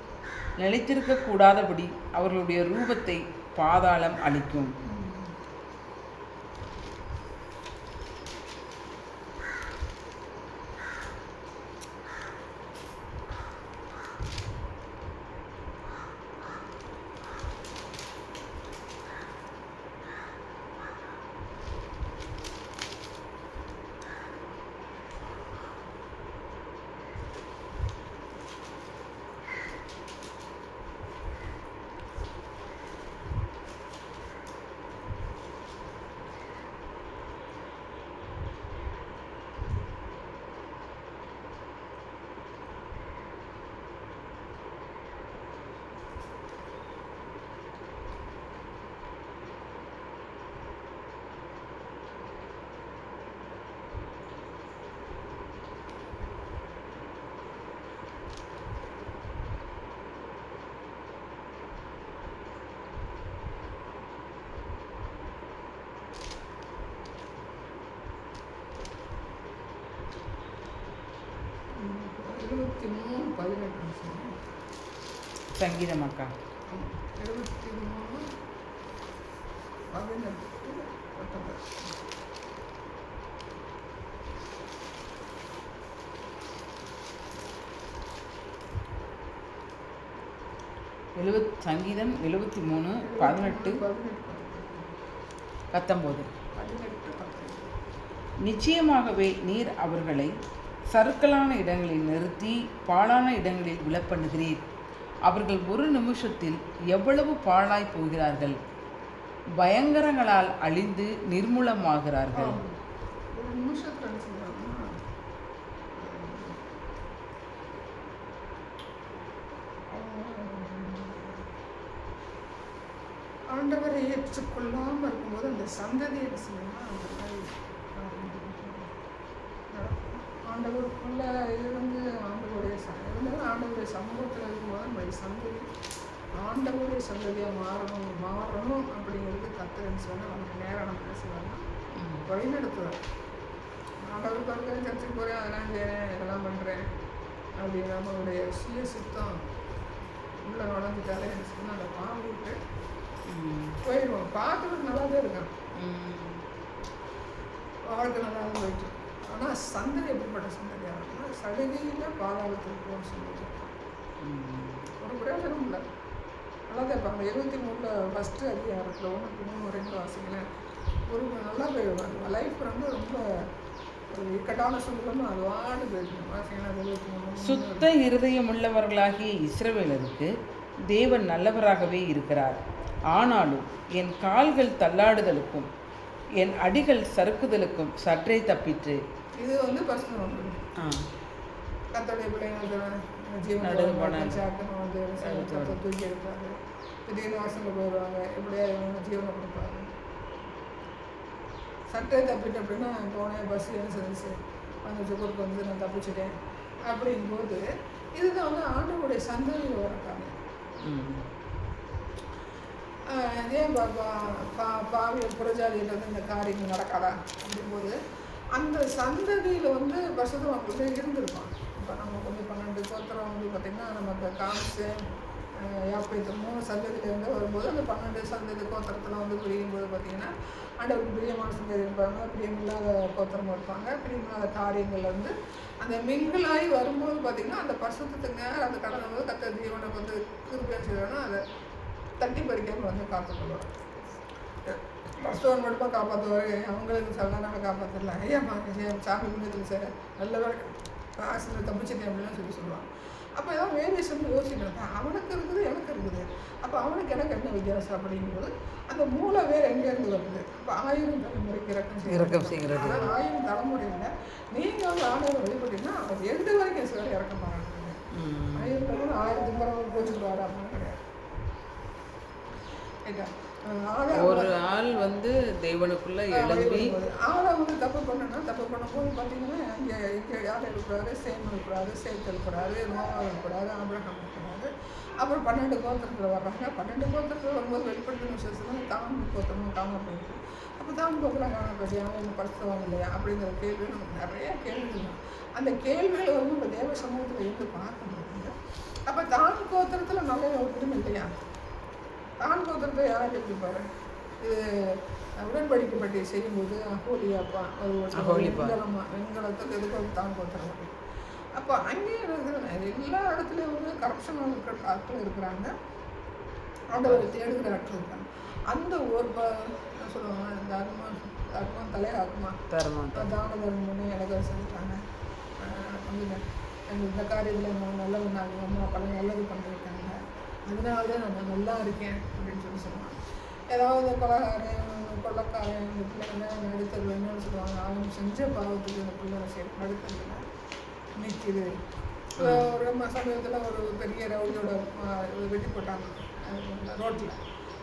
Speaker 2: நிலைத்திருக்கக்கூடாதபடி அவர்களுடைய ரூபத்தை பாதாளம் அளிக்கும். சங்கீதம் அக்கா. 23:18. சங்கீதம் 73:18-19. நிச்சயமாகவே நீர் அவர்களை சறுக்கலான இடங்களில் நிறுத்தி பாழான இடங்களில் விழப்பண்ணுகிறீர். அவர்கள் ஒரு நிமிஷத்தில் எவ்வளவு பாழாய் போகிறார்கள், பயங்கரங்களால் அழிந்து நிர்மூலமாகிறார்கள்.
Speaker 1: ஆண்டவரை ஏற்றுக்கொள்ளாமல் இருக்கும்போது அந்த சந்ததி என்ன செய்யணும்னா அந்த மாதிரி ஆண்டவருக்குள்ள இருந்து ஆண்டவருடைய சமூகத்தில் இருக்கும்போது நம்ம சந்ததி ஆண்டவருடைய சந்ததியாக மாறணும் அப்படிங்கிறது கத்துறேன்னு சொன்னால் அவனுக்கு நேரம் நம்ம பேசுவாங்க வழிநடத்துவார். ஆண்டவருக்கு இருக்கிற சர்ச்சைக்கு போகிறேன், அதெல்லாம் செய்கிறேன், இதெல்லாம் பண்ணுறேன் அப்படின்னு நம்மளுடைய சுய சுத்தம் உள்ள நுழைஞ்சிட்டாலே என்ன சொன்னால் அதை வாங்கிட்டு போயிடுவோம். பார்க்கறதுக்கு நல்லா தான் இருக்கான், வாழ்க்கை நல்லா தான் போயிட்டு ஆனால் சந்ததி எப்படிப்பட்ட சந்ததியாக இருக்குன்னா சடுதியில் பாதாளத்துக்கு போகிற சந்ததி. ஒரு பிரயோஜனம் இல்லை. நல்லா தான் இப்போ அந்த 23 ஃபஸ்ட்டு அதிகாரத்தில் 1-3 வாசிங்களேன். ஒரு நல்லா போயிடுவாங்க. லைஃப் வந்து ரொம்ப ஒரு இக்கட்டான சூழ்நிலை அது வாடு போயிடுவோம். வாசிங்கன்னா 23
Speaker 2: சுத்த இருதயமுள்ளவர்களாகிய இஸ்ரவேலருக்கு தேவன் நல்லவராகவே இருக்கிறார். ஆனாலும் என் கால்கள் தள்ளாடுதலுக்கும் என் அடிகள் சறுக்குதலுக்கும் சற்றே தப்பிற்று.
Speaker 1: இது வந்து பர்சனல் வந்து கத்தோடைய பிள்ளைங்க ஜீவன் வந்து தூக்கி எடுப்பாரு. திடீர்னு வாசலில் போயிடுவாங்க. எப்படியா இவங்க ஜீவனை கொடுப்பாரு. சட்டை தப்பிட்டு அப்படின்னா போனேன் பஸ் சர்வீஸு அந்த சுகருக்கு வந்து நான் தப்பிச்சிட்டேன் அப்படிங்கும்போது இதுதான் வந்து ஆண்டவருடைய சந்ததியில் வரக்காங்க. ஏன் பாவிய புறஜாதியில் வந்து இந்த காரியங்கள் நடக்காதா அப்படிங்கும்போது அந்த சந்ததியில் வந்து பசுதவங்களுக்கு இருந்திருப்பான். இப்போ நம்ம கொஞ்சம் 12 கோத்திரம் வந்து பார்த்திங்கன்னா நமக்கு காமிச்சு யாப்பைத்து 3 சந்ததியிலேருந்து வரும்போது அந்த 12 சந்ததி கோத்திரத்தில் வந்து பிரியும்போது பார்த்திங்கன்னா ஆண்டவருக்கு பிரியமான சந்ததி இருப்பாங்க, பிரியமில்லாத கோத்திரமும் இருப்பாங்க. பிரியமில்லாத காரியங்கள் வந்து அந்த மிங்கிளாகி வரும்போது பார்த்திங்கன்னா அந்த பசுத்துக்கு நேரம் அந்த கடந்த போது கத்த ஜீவனை வந்து திருப்பியாக செய்யணும்னா அதை தட்டி பறிக்காமல் வந்து காத்துக்கொள்வார். பசுவன் மட்டுமா காப்பாற்றுவார், அவங்களுக்கு சல்தானாக காப்பாற்றல. ஐயாம்மா சாமி புண்ணியத்தில் சார் நல்ல வேலை ஆசிரியர் தப்பிச்சிட்டேன் அப்படின்னு சொல்லுவாங்க. அப்போ ஏதாவது வேரியேஷன் யோசிக்கிறது அவனுக்கு இருக்குது எனக்கு இருக்குது. அப்போ அவனுக்கு எனக்கு என்ன வித்தியாசம் அப்படிங்கும்போது அந்த மூளை வேறு எங்கேருந்து வருது. அப்போ 1000 தலைமுறைக்கு இறக்கம் செய்கிறது. ஆனால் 1000 தலைமுறையில் நீங்கள் வந்து ஆண்டவரை வெளிப்பட்டீங்கன்னா அவர் 2 வரைக்கும் சார் இறக்கம் பாராட்டுங்க. 1000 தலைமுறை 1000 முறை போச்சுருவாரு அப்படின்னு கிடையாது.
Speaker 2: ஒரு ஆள் வந்து தேவனுக்குள்ள எழுப்பி
Speaker 1: ஆளை வந்து தப்பு பண்ணனா தப்பு பண்ணும்போது பார்த்தீங்கன்னா இங்கே யார் இருக்கிறாரு, சேம் இருக்கிறாரு, சேத் இருக்கிறாரு, நோவா இருக்கிறாரு, ஆபிரகாம் இருக்கிறாரு. அப்புறம் 12 கோத்திரத்தில் வர்றாங்க. 12 கோத்திரத்தில் வரும்போது வெளிப்படுத்தின விசேஷம் தாம் கோத்திரமும் காண போயிருக்கு. அப்போ தாம் கோத்திரம் காண போயிட்டு அவங்க படுத்துவாங்க இல்லையா அப்படிங்கிற கேள்வி நமக்கு நிறையா கேள்விகள். அந்த கேள்விகள் வந்து இப்போ தேவ சமூகத்தில் இருந்து பார்க்க முடியுங்க. அப்போ தான் கோத்திரத்தில் நல்ல ஒரு குடும்பம் இல்லையா? தான் கோத்திரத்தை யார் எழுதிப்பாரு? இது உடன்படிக்கைப்பட்டி செய்யும்போது அகோலியாப்பா ஒரு வெண்கலத்துக்கு எதுக்கு ஒரு தான் கோத்திரம். அப்போ அங்கேயும் இருக்கிற எல்லா இடத்துலையும் வந்து கரப்ஷன் இருக்கிற ஆட்கள் இருக்கிறாங்க, ஆண்டவரை தேடுகிற ஆட்கள் இருக்காங்க. அந்த ஒரு சொல்லுவாங்க தர்மம் தலையாகுமா தான தர்மம்னு எனக்கு செஞ்சுட்டாங்க. இந்த காரியத்தில் நல்லது நாங்கள் அம்மா பல நல்லது பண்ணிருக்காங்க, அதனால நான் நல்லா இருக்கேன் அப்படின்னு சொல்லுவாங்க. ஏதாவது கொள்ளக்காரன் இந்த பிள்ளைங்க நடுத்தல் என்னன்னு சொல்லுவாங்க. அவங்க செஞ்ச பாவத்துக்கு இந்த பிள்ளை நடுத்தல் நிற்கிது. ஒரு சமயத்தில் ஒரு பெரிய ரவுடியோட வெட்டி போட்டாங்க ரோட்டில்.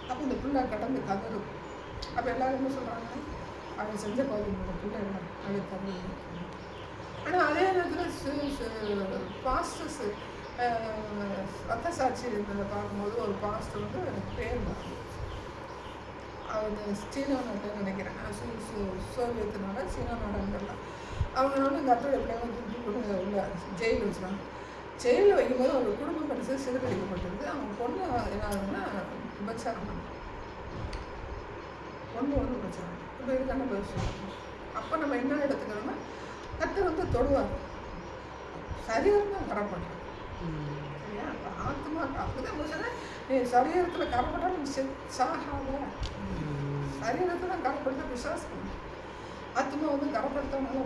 Speaker 1: அப்போ இந்த பிள்ளை கடந்து கதறும். அப்போ எல்லோரும் என்ன சொல்கிறாங்க, அவன் செஞ்ச பாவம் இந்த பிள்ளை அது கதறு. ஆனால் அதே நேரத்தில் பாஸ்டர்ஸ் ரத்த சாட்சி இருந்ததை பார்க்கும்போது ஒரு பாஸ்டர் வந்து எனக்கு பேர் தான் அவர் சீனா நாட்டில் நினைக்கிறேன், சோவியத்தினால சீனா நாடுங்கள்லாம் அவங்களோட கத்தோட பிள்ளைங்க தூக்கி கொண்டு உள்ள ஜெயில் வச்சுருவாங்க. ஜெயிலில் வைக்கும்போது அவர் குடும்பம் படித்து சிறுகடிக்கப்பட்டிருந்து அவங்க பொண்ணு என்ன ஆகுதுன்னா விபச்சாரம் பொண்ணு வந்து விபச்சாரம். இப்போ இதுக்கான பேசுவோம். அப்போ நம்ம என்ன எடுத்துக்கிறோம்னா கத்தர் வந்து தொடுவார், சரீரம் தான் கரப்படும். சரியா? ஆத்மா அப்படிதான் நீ சரீரத்தில் கரப்பட்டாலும் சாகாத, சரீரத்தை தான் கரப்படுத்த விசுவாசம். ஆத்மா வந்து கரப்படுத்தனால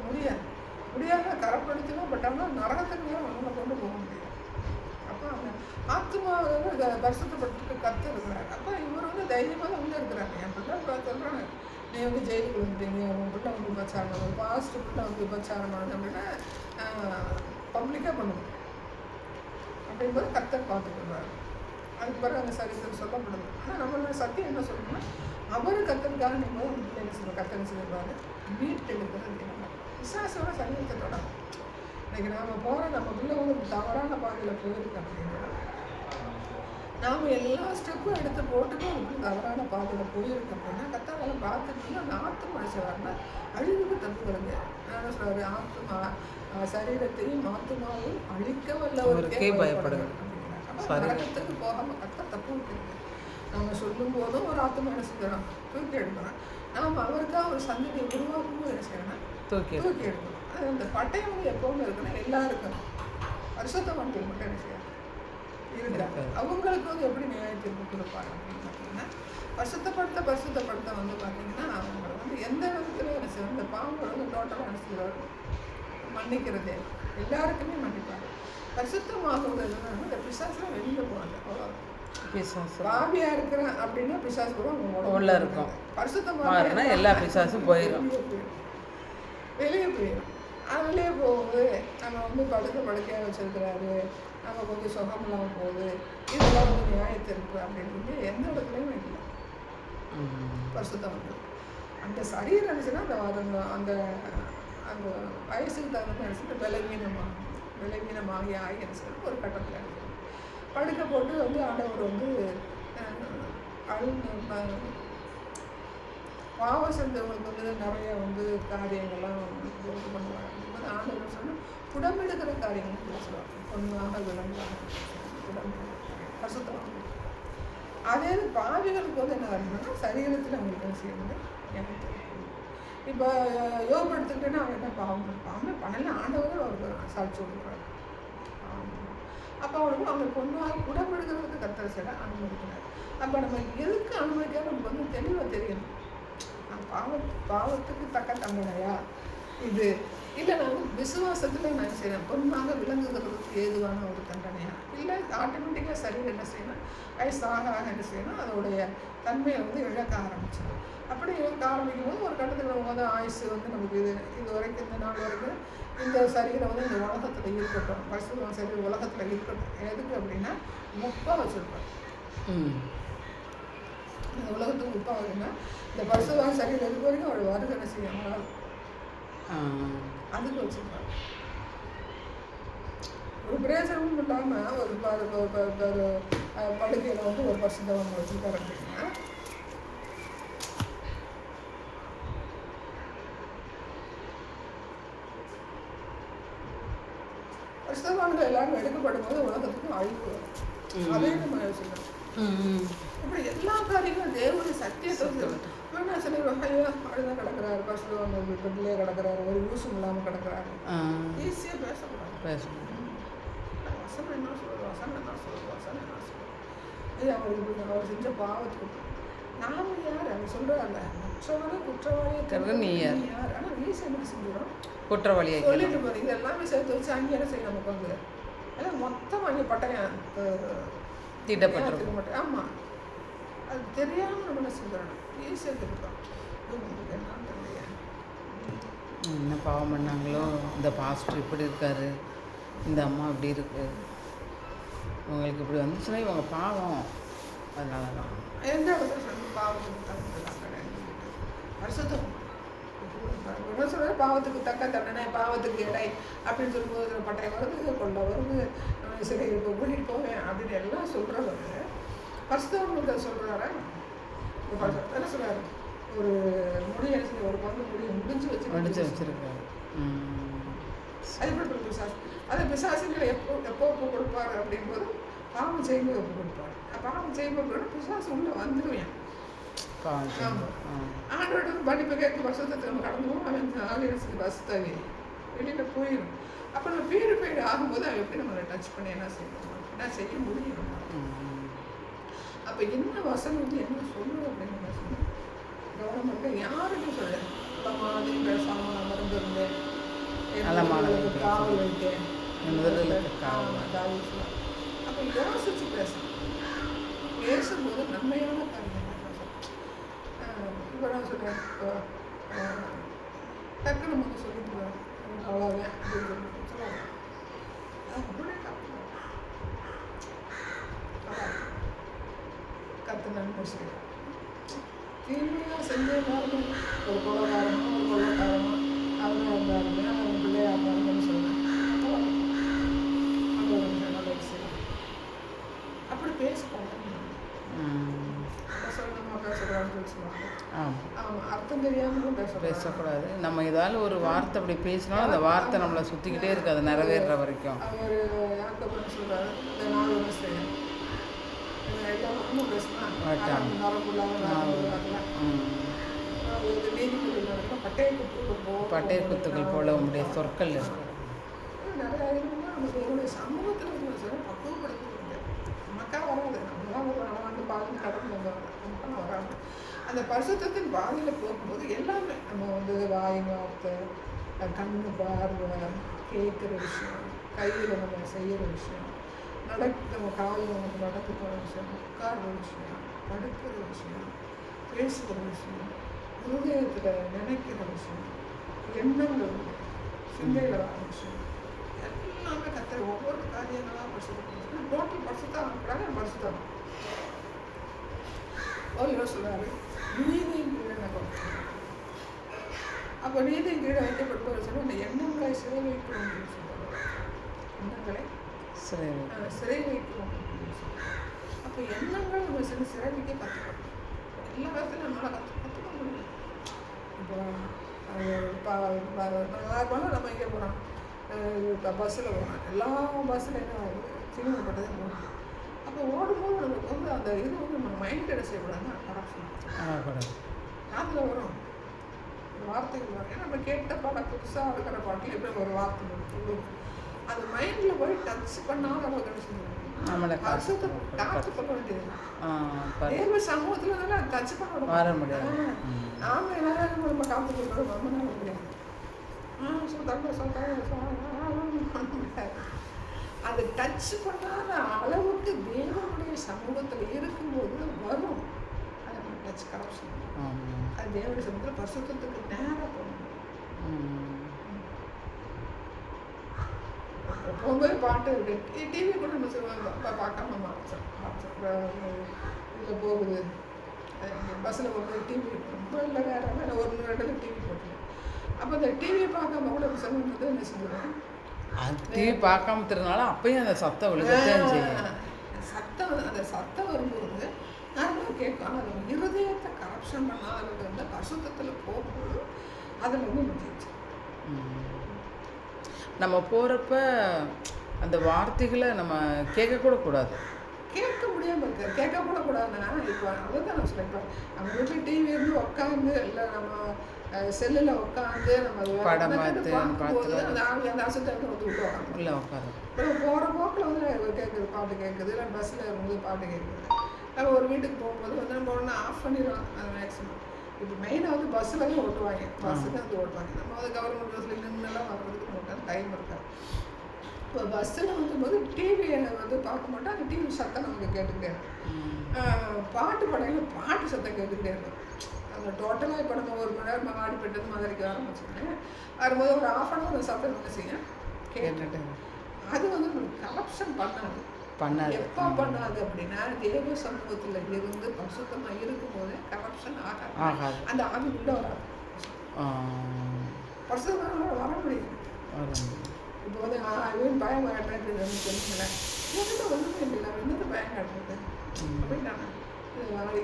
Speaker 1: முடியாத கரப்படுத்தினா பட் ஆனால் நரகத்துக்கு நம்மளை கொண்டு போக முடியாது. அப்போ அவங்க ஆத்மாவை வந்து பரிசுத்தப்பட்டு கற்று இருக்கிறாங்க. அப்போ இவர் வந்து தைரியமாக தான் உள்ளே இருக்கிறாங்க. என் பிள்ளை சொல்கிறாங்க, நீ வந்து ஜெயிலுக்கு வந்துட்டீங்க, உன் பிள்ளை வந்து விபச்சாரம் பண்ணுது, பாஸ்ட் பிள்ளை வந்து விபச்சாரம் பண்ணுது அப்படின்னா பப்ளிக்காக பண்ணுது அப்படிங்கும்போது கர்த்தர் பார்த்துக்கிறாரு. அதுக்கு பிறகு அந்த சரித்திரம் சொல்லப்படுது. ஆனால் நம்மளோட சத்தியம் என்ன சொல்லணும்னா அவர் கர்த்தருக்காக நீங்கள் வந்து என்ன சொல்லுவோம், கர்த்தர் சொல்லியிருப்பாரு மீட் எடுக்கிறது விசுவாசோட சரீரத்தோட. இன்னைக்கு நாம் போகிற நம்ம பிள்ளை வந்து தவறான பாதையில் போயிருக்கு அப்படின்னா நாம் எல்லா ஸ்டெப்பும் எடுத்து போட்டுக்கும் தவறான பாதையில் போயிருக்கு அப்படின்னா கர்த்தர் பார்த்துட்டு அந்த ஆத்மா செய்வாருன்னா அழிவுக்கு தப்புகிறது. என்ன சொல்கிறாரு, ஆத்மா சரீரத்தையும் ஆத்மாவையும் அழிக்க வல்லவருக்கே பயப்படுது. நரகத்துக்கு போகாமல் கர்த்தர் தப்பு விட்டுருக்கு. நம்ம சொல்லும் போதும் ஒரு ஆத்மா என்ன செய்யணும், தூக்கி எடுக்கணும். நாம் அவருக்காக ஒரு சந்ததியை உருவாக்கும் போது என்ன செய்யணும், தூக்கி எடுக்கணும். அந்த பட்டயம் வந்து எப்பவுமே இருக்குன்னா எல்லாருக்கும் பரிசுத்தவான்கள் மட்டும் என்ன செய்யாது இருக்கிறாங்க. அவங்களுக்கு வந்து எப்படி நியாய தீர்ப்பு கொடுப்பாங்க அப்படின்னு பார்த்தீங்கன்னா பரிசுத்தப்படுத்த வந்து பார்த்தீங்கன்னா அவங்களை வந்து எந்த விதத்துல என்ன செய்யும் இந்த பாவங்களை வந்து டோட்டலாக என்ன செய்வார் மன்னிக்கிறதே எல்லாருக்குமே மன்னிப்பாங்க. பரிசுத்தமாகுறது இந்த பிசாசுலாம் வெளியில் போவாங்க. அவ்வளோ பாவியா இருக்கிறேன் அப்படின்னா பிசாசு கூட
Speaker 3: உள்ள இருக்கும்.
Speaker 1: பரிசுத்தமாக
Speaker 3: எல்லா பிசாசும் போயிடும்,
Speaker 1: வெளியே போயிடும். அதுலேயே போகுது நம்ம வந்து படுக்கையாக வச்சிருக்கிறாரு, நம்ம கொஞ்சம் சுகம் இல்லாமல் போகுது, இதெல்லாம் வந்து நியாயத்திருப்பு அப்படின்றது எந்த இடத்துலையும் இல்லை. பரிசுத்தம் வந்து அந்த சரீரம் இருந்துச்சுன்னா அந்த அந்த அந்த வயசுக்கு தகுந்த நினச்சிட்டு விலகீனமாகி ஆகிடுச்சு ஒரு கட்டத்தில் படுக்க போட்டு வந்து ஆண்டவர் வந்து பாவம் செஞ்சவங்களுக்கு வந்து நிறைய வந்து காரியங்கள்லாம் இது பண்ணுவாங்க. ஆண்டவர் சொன்னால் புடமெடுக்கிற காரியங்கள் பேசுவாங்க. பொண்ணாக விளங்குவாங்க புடம்பு பரிசுத்தமாக. அதே பாவிகளுக்கு வந்து என்ன ஆகுதுன்னா சரீரத்தில் அவங்களுக்கு என்ன செய்யணும் எனக்கு இப்போ யோகம் எடுத்துக்கிட்டேன்னா அவங்க என்ன பாவமே பண்ணல ஆண்டவரும் அவருக்கு சாட்சி கொடுக்குறாரு. அப்போ அவனுக்கு அவங்க பொண்ணாக புடமெடுக்கிறதுக்கு கர்த்தர் சில அனுமதிக்கிறார். அப்போ நம்ம எதுக்கு அனுமதிக்காம நமக்கு வந்து தெளிவாக தெரியணும். பாவத்துக்கு தக்க தண்டனையா இது இல்லை நான் விசுவாசத்தில் நான் செய்யறேன் பொண்ணாக விளங்குகிறதுக்கு ஏதுவான ஒரு தண்டனையா இல்லை ஆட்டோமேட்டிக்காக சரீரம் என்ன செய்யணும் வயசாக என்ன செய்யணும் அதோடைய தன்மையை வந்து இழக்க ஆரம்பிச்சிடும். அப்படி இழக்க ஆரம்பிக்கும் போது ஒரு கட்டத்தில் நம்ம வந்து ஆயுசு வந்து நமக்கு இது வரைக்கும் இந்த நாள் வரைக்கும் இந்த சரீரம் வந்து இந்த உலகத்தில் இருக்கட்டும் பரிசுத்தமான சரீரம் உலகத்தில் இருக்கட்டும். எதுக்கு அப்படின்னா உப்பாக வச்சுருப்பேன். இந்த உலகத்துக்கு உப்பாக இருக்குன்னா இந்த பரிசுத்தமான சரீரம் எதுக்கு வரைக்கும் அவள் வருகை என்ன செய்யணும் அதுக்கு வச்சுருப்பாங்க. ஒரு பிரயோஜனமும் இல்லாமல் ஒரு படுக்கையில் வந்து ஒரு பரிசுத்தவான் வச்சுருக்காரு அப்படின்னா பரிசுத்தவான்கள் எல்லாரும் எடுக்கப்படும் போது உலகத்துக்கும் அழிவு வரும். அதே நம்ம யோசிக்கணும். இப்படி எல்லா காரியங்களும் தேவனுடைய சத்தியத்தை ஆனால் சில வகையாக அழுதான் கிடக்கிறாரு பரிசுத்தவான் பெட்டிலே கிடக்கிறாரு ஒரு யூஸும் இல்லாமல் கிடக்கிறாரு ஈஸியாக பேசக்கூடாது. வசனம் என்ன சொல்லுது வசனம் என்ன சொல்லுது அவர் செஞ்ச பாவத்துக்கு நாம யார் அவர் சொல்கிறாங்க மற்றவரை குற்றவாளியை
Speaker 3: நீ யார்
Speaker 1: ஆனால் ஈஸியாக என்ன செஞ்சிடும்
Speaker 3: குற்றவாளியை
Speaker 1: சொல்லிட்டு போகிறேன். இது எல்லாமே சேர்த்து வச்சு அங்கே என்ன செய்ய நமக்கு வந்து எல்லாம் மொத்தமாக அங்கே பட்டயம்
Speaker 3: தீட்டப்பட்டிருக்க
Speaker 1: மாட்டேன். ஆமாம் அது தெரியாமல் நம்ம என்ன செஞ்சிடணும் ஈஸியாக தெரியும் என்னன்னு தெரியல
Speaker 3: என்ன பாவம் பண்ணாங்களோ இந்த பாஸ்டர் இப்படி இருக்காரு இந்த அம்மா இப்படி இருக்கு உங்களுக்கு இப்படி வந்துச்சுன்னா இவங்க பாவம் அதனால தான்
Speaker 1: எந்த இடத்துல சொல்லி பாவத்துக்கு தகுந்ததாக வருஷத்துக்கு என்ன சொல்கிற பாவத்துக்கு தக்க தண்டனை பாவத்துக்கு இடை அப்படின்னு சொல்லும்போது பட்டயம் வருது கொள்ள வருது சரி இப்போ கூட்டிகிட்டு போவேன் அப்படின்னு எல்லாம் சொல்கிறவங்க பரிசுத்தவங்களுக்கு சொல்கிறாரா என்ன சொல்கிறாரு ஒரு முடிய ஒரு பங்கு முடிய முடிஞ்சு
Speaker 3: வச்சுருக்காரு.
Speaker 1: அது எப்படி பிசாசு அது பிசாசுங்களை எப்போ கொடுப்பாரு அப்படிங்கும்போது பாவம் செய்யும்போது ஒப்பு கொடுப்பாரு. பாவம் செய்யும்போது பிசாசு உள்ள வந்துடுவேன். ஆண்டோட மன்னிப்பு கேட்க வருஷத்துக்கு நம்ம கடந்துவோம் அவன் ஆலயத்துக்கு வசத்தாவே வெளியில் போயிடும். அப்போ நம்ம பியூரிஃபைடு ஆகும்போது அவன் எப்படி நம்மளை டச் பண்ணி என்ன செய்ய முடியும். அப்போ என்ன வசனம் வந்து என்ன சொல்லணும் அப்படின்னு சொன்னேன் கவர்மெண்ட்டு யாருன்னு சொல்ல மாதிரி பேசாமல் நான் மறந்துருந்தேன் காவல் வைத்தேன் அப்போ யோசிச்சு பேசணும். பேசும்போது நன்மையான காரியங்கள் இப்போ நான் சொல்கிறேன் டக்குன்னு நம்ம சொல்லிட்டு அவ்வளோதான் அப்படின்னு சொல்லுவாங்க. அப்படியே கற்று நன்மை செய்யலாம். தீமையாக செஞ்சேன்னாலும் ஒரு கொலைகாரமோ ஒரு கொள்ளைக்காரமோ அவனாக இருந்தாருமே அவன் பிள்ளையாக இருந்தாருன்னு சொல்லுவேன். நல்ல விஷயம் அப்படி பேசுவாங்க. அர்த்தம் தெரியாமலும்
Speaker 3: பேசக்கூடாது. நம்ம ஏதாவது ஒரு வார்த்தை அப்படி பேசினாலும் அந்த வார்த்தை நம்மளை சுற்றிக்கிட்டே இருக்கு அது நிறைவேற வரைக்கும்.
Speaker 1: அவர் யாக்கோபு சொல்றாரு இந்த நாள் ஒன்று செய்யணும் எல்லாரும் பேசினா நீதிபதி பட்டய குத்துகள் போல
Speaker 3: பட்டய குத்துக்கள் போல உங்களுடைய சொற்கள் இருக்கு.
Speaker 1: நிறையா இருந்தால் நமக்கு என்னுடைய சமூகத்தில் பக்குவப்படுத்துவீங்க. நமக்காக வராது, நம்மளாம் ஒரு ஆண்டு பாதி கடந்து வந்தவங்க, நமக்காக வராது. அந்த பரிசுத்தத்தின் பாதையில் போகும்போது எல்லாமே நம்ம வாய் வார்த்தை, கண்ணு பார்வை, கேட்குற விஷயம், கையில் நம்ம செய்கிற விஷயம், நம்ம காலில் நமக்கு நடந்து போகிற விஷயம், உட்கார்ற விஷயம், படுக்கிற விஷயம், பேசுகிற விஷயம், ஹிருதயத்தில் நினைக்கிற விஷயம், எண்ணங்கள், சிந்தையில் வர விஷயம், எல்லாமே கற்றுற ஒவ்வொரு காரியங்களாக பரிசுத்தம் டோட்டல் பரிசுத்தான் அனுப்புகிறாங்க. பரிசுத்தான் அவர் சொல்கிறாரு, நீதியின் கீழே நகரும். அப்போ நீதியின் கீழே வைக்கப்பட்டவர் சொல்ல அந்த எண்ணங்களை சிறை வைக்கிறோம் அப்படின்னு சொல்கிறார். எண்ணங்களை சிறை வைக்கிறோம் அப்படின்னு சொல்கிறார். அப்போ எண்ணங்கள் நம்ம சிறை வைக்க கற்றுக்கணும். எல்லா விதத்துலையும் நம்மளால் கற்றுக்க முடியும். இப்போ நார்மலாக நம்ம இங்கே போகிறோம், இப்போ பஸ்ஸில் போகிறோம், எல்லா பஸ்ஸில் என்ன சினிமாப்பட்டதே போகணும். அப்போ ஓடும்போது நமக்கு அந்த இது நம்ம மைண்ட் என்ன செய்யக்கூடாதுன்னா கரப்ஷன் அதில் வரும், வார்த்தைகள் வரும். ஏன்னா நம்ம கேட்ட பாடம் புதுசாக இருக்கிற பாட்டில் எப்படி ஒரு வார்த்தை வரும், அது மைண்டில் போய் டச் பண்ணாத அளவுக்கு என்ன செய்யணும், டச் பண்ண வேண்டியது. தேவ சமூகத்தில் தானே டச் பண்ண முடியாது. நாம எல்லாரும் நம்ம காத்து கொடுக்குறோம், நம்மளால முடியாது. அது டச் பண்ணாத அளவுக்கு தேவனுடைய சமூகத்தில் இருக்கும்போது வரும். அதை நம்ம டச் கரப்ஷன், அது தேவனுடைய சமூகத்தில் பரிசுத்தத்துக்கு நேராக போகணும். போகும்போது பாட்டு இருக்கு, டிவி கூட நம்ம பார்க்காம இதில் போகுது, பஸ்ஸில் போகும்போது டிவி ரொம்ப இல்லை வேறு ஒரு இடத்துல டிவி போட்டுருவேன். அப்போ அந்த டிவியை பார்க்காம கூட சொல்லும்போது என்ன சொல்லுவேன்,
Speaker 3: டிவி பார்க்காம திருநாள அப்பயும் அந்த சத்தம் விழுகத்தான் செய்யும்.
Speaker 1: சத்தம், அந்த சத்தம் வரும்போது நார்மலாக கேட்கும். அது இருதயத்தை கரப்ஷன் பண்ணாதது வந்து பரிசுத்தத்தில் போகும்போது அதில் முடிஞ்சிச்சு.
Speaker 3: நம்ம போகிறப்ப அந்த வார்த்தைகளை நம்ம கேட்கக்கூட கூடாது,
Speaker 1: கேட்க முடியாமல் இருக்கு. கேட்கக்கூட கூடாதுன்னா இப்போ அதுதான் நான் சொல்கிறேன். இப்போ நம்ம வீட்டில் டிவி இருந்து உட்காந்து இல்லை நம்ம செல்லில் உட்காந்து நம்ம
Speaker 3: படம் பார்த்து
Speaker 1: அந்த அசத்தை வந்து விட்டுவாங்க
Speaker 3: இல்லை உட்காந்து.
Speaker 1: இப்போ போகிற போக்கில் வந்து கேட்குது, பாட்டு கேட்குது, இல்லை பஸ்ஸில் இருக்கும்போது பாட்டு கேட்குது. நம்ம ஒரு வீட்டுக்கு போகும்போது வந்து நம்ம ஒன்று ஆஃப் பண்ணிடுவோம். அது மேக்ஸிமம் இப்போ மெயினாக வந்து பஸ்ஸில் தான் ஓட்டுவாங்க, பஸ்ஸு தான் வந்து ஓட்டுவாங்க. நம்ம வந்து கவர்மெண்ட் பஸ்ஸில் நின்றுலாம் வர்றதுக்கு நமக்கு டைம் இருக்காது. இப்போ பஸ்ஸில் வந்தும்போது டிவியை வந்து பார்க்க மாட்டோம், அந்த டிவி சத்தம் நமக்கு கேட்டுக்கிட்டே இருக்கும். பாட்டு படையில் பாட்டு சத்தம் கேட்டுக்கிட்டே இருக்கும். அந்த டோட்டலாக இப்போ நம்ம ஒரு மணி நேரம் ஆடிப்பட்டது மதுரைக்கு ஆரம்பிச்சோன்னே வரும்போது ஒரு ½ அன் ஹவர் சத்தம் என்ன செய்யும் கேட்டுட்டு. அது வந்து நம்மளுக்கு கரப்ஷன் பண்ணாது. எப்போ பண்ணாது அப்படின்னா தேவ சமூகத்தில் இருந்து பரிசுத்தமாக இருக்கும்போது கரப்ஷன் ஆகாது. அந்த ஆவி உள்ள வராது, பரிசுத்தமாக வர முடியும். இப்போ வந்து அவன் பயம் காட்டுறேன் சொல்லுங்களேன், என்கிட்ட ஒன்றுமே இல்லை, என்னது பயம் காட்டுறது அப்படின்ட்டாங்க.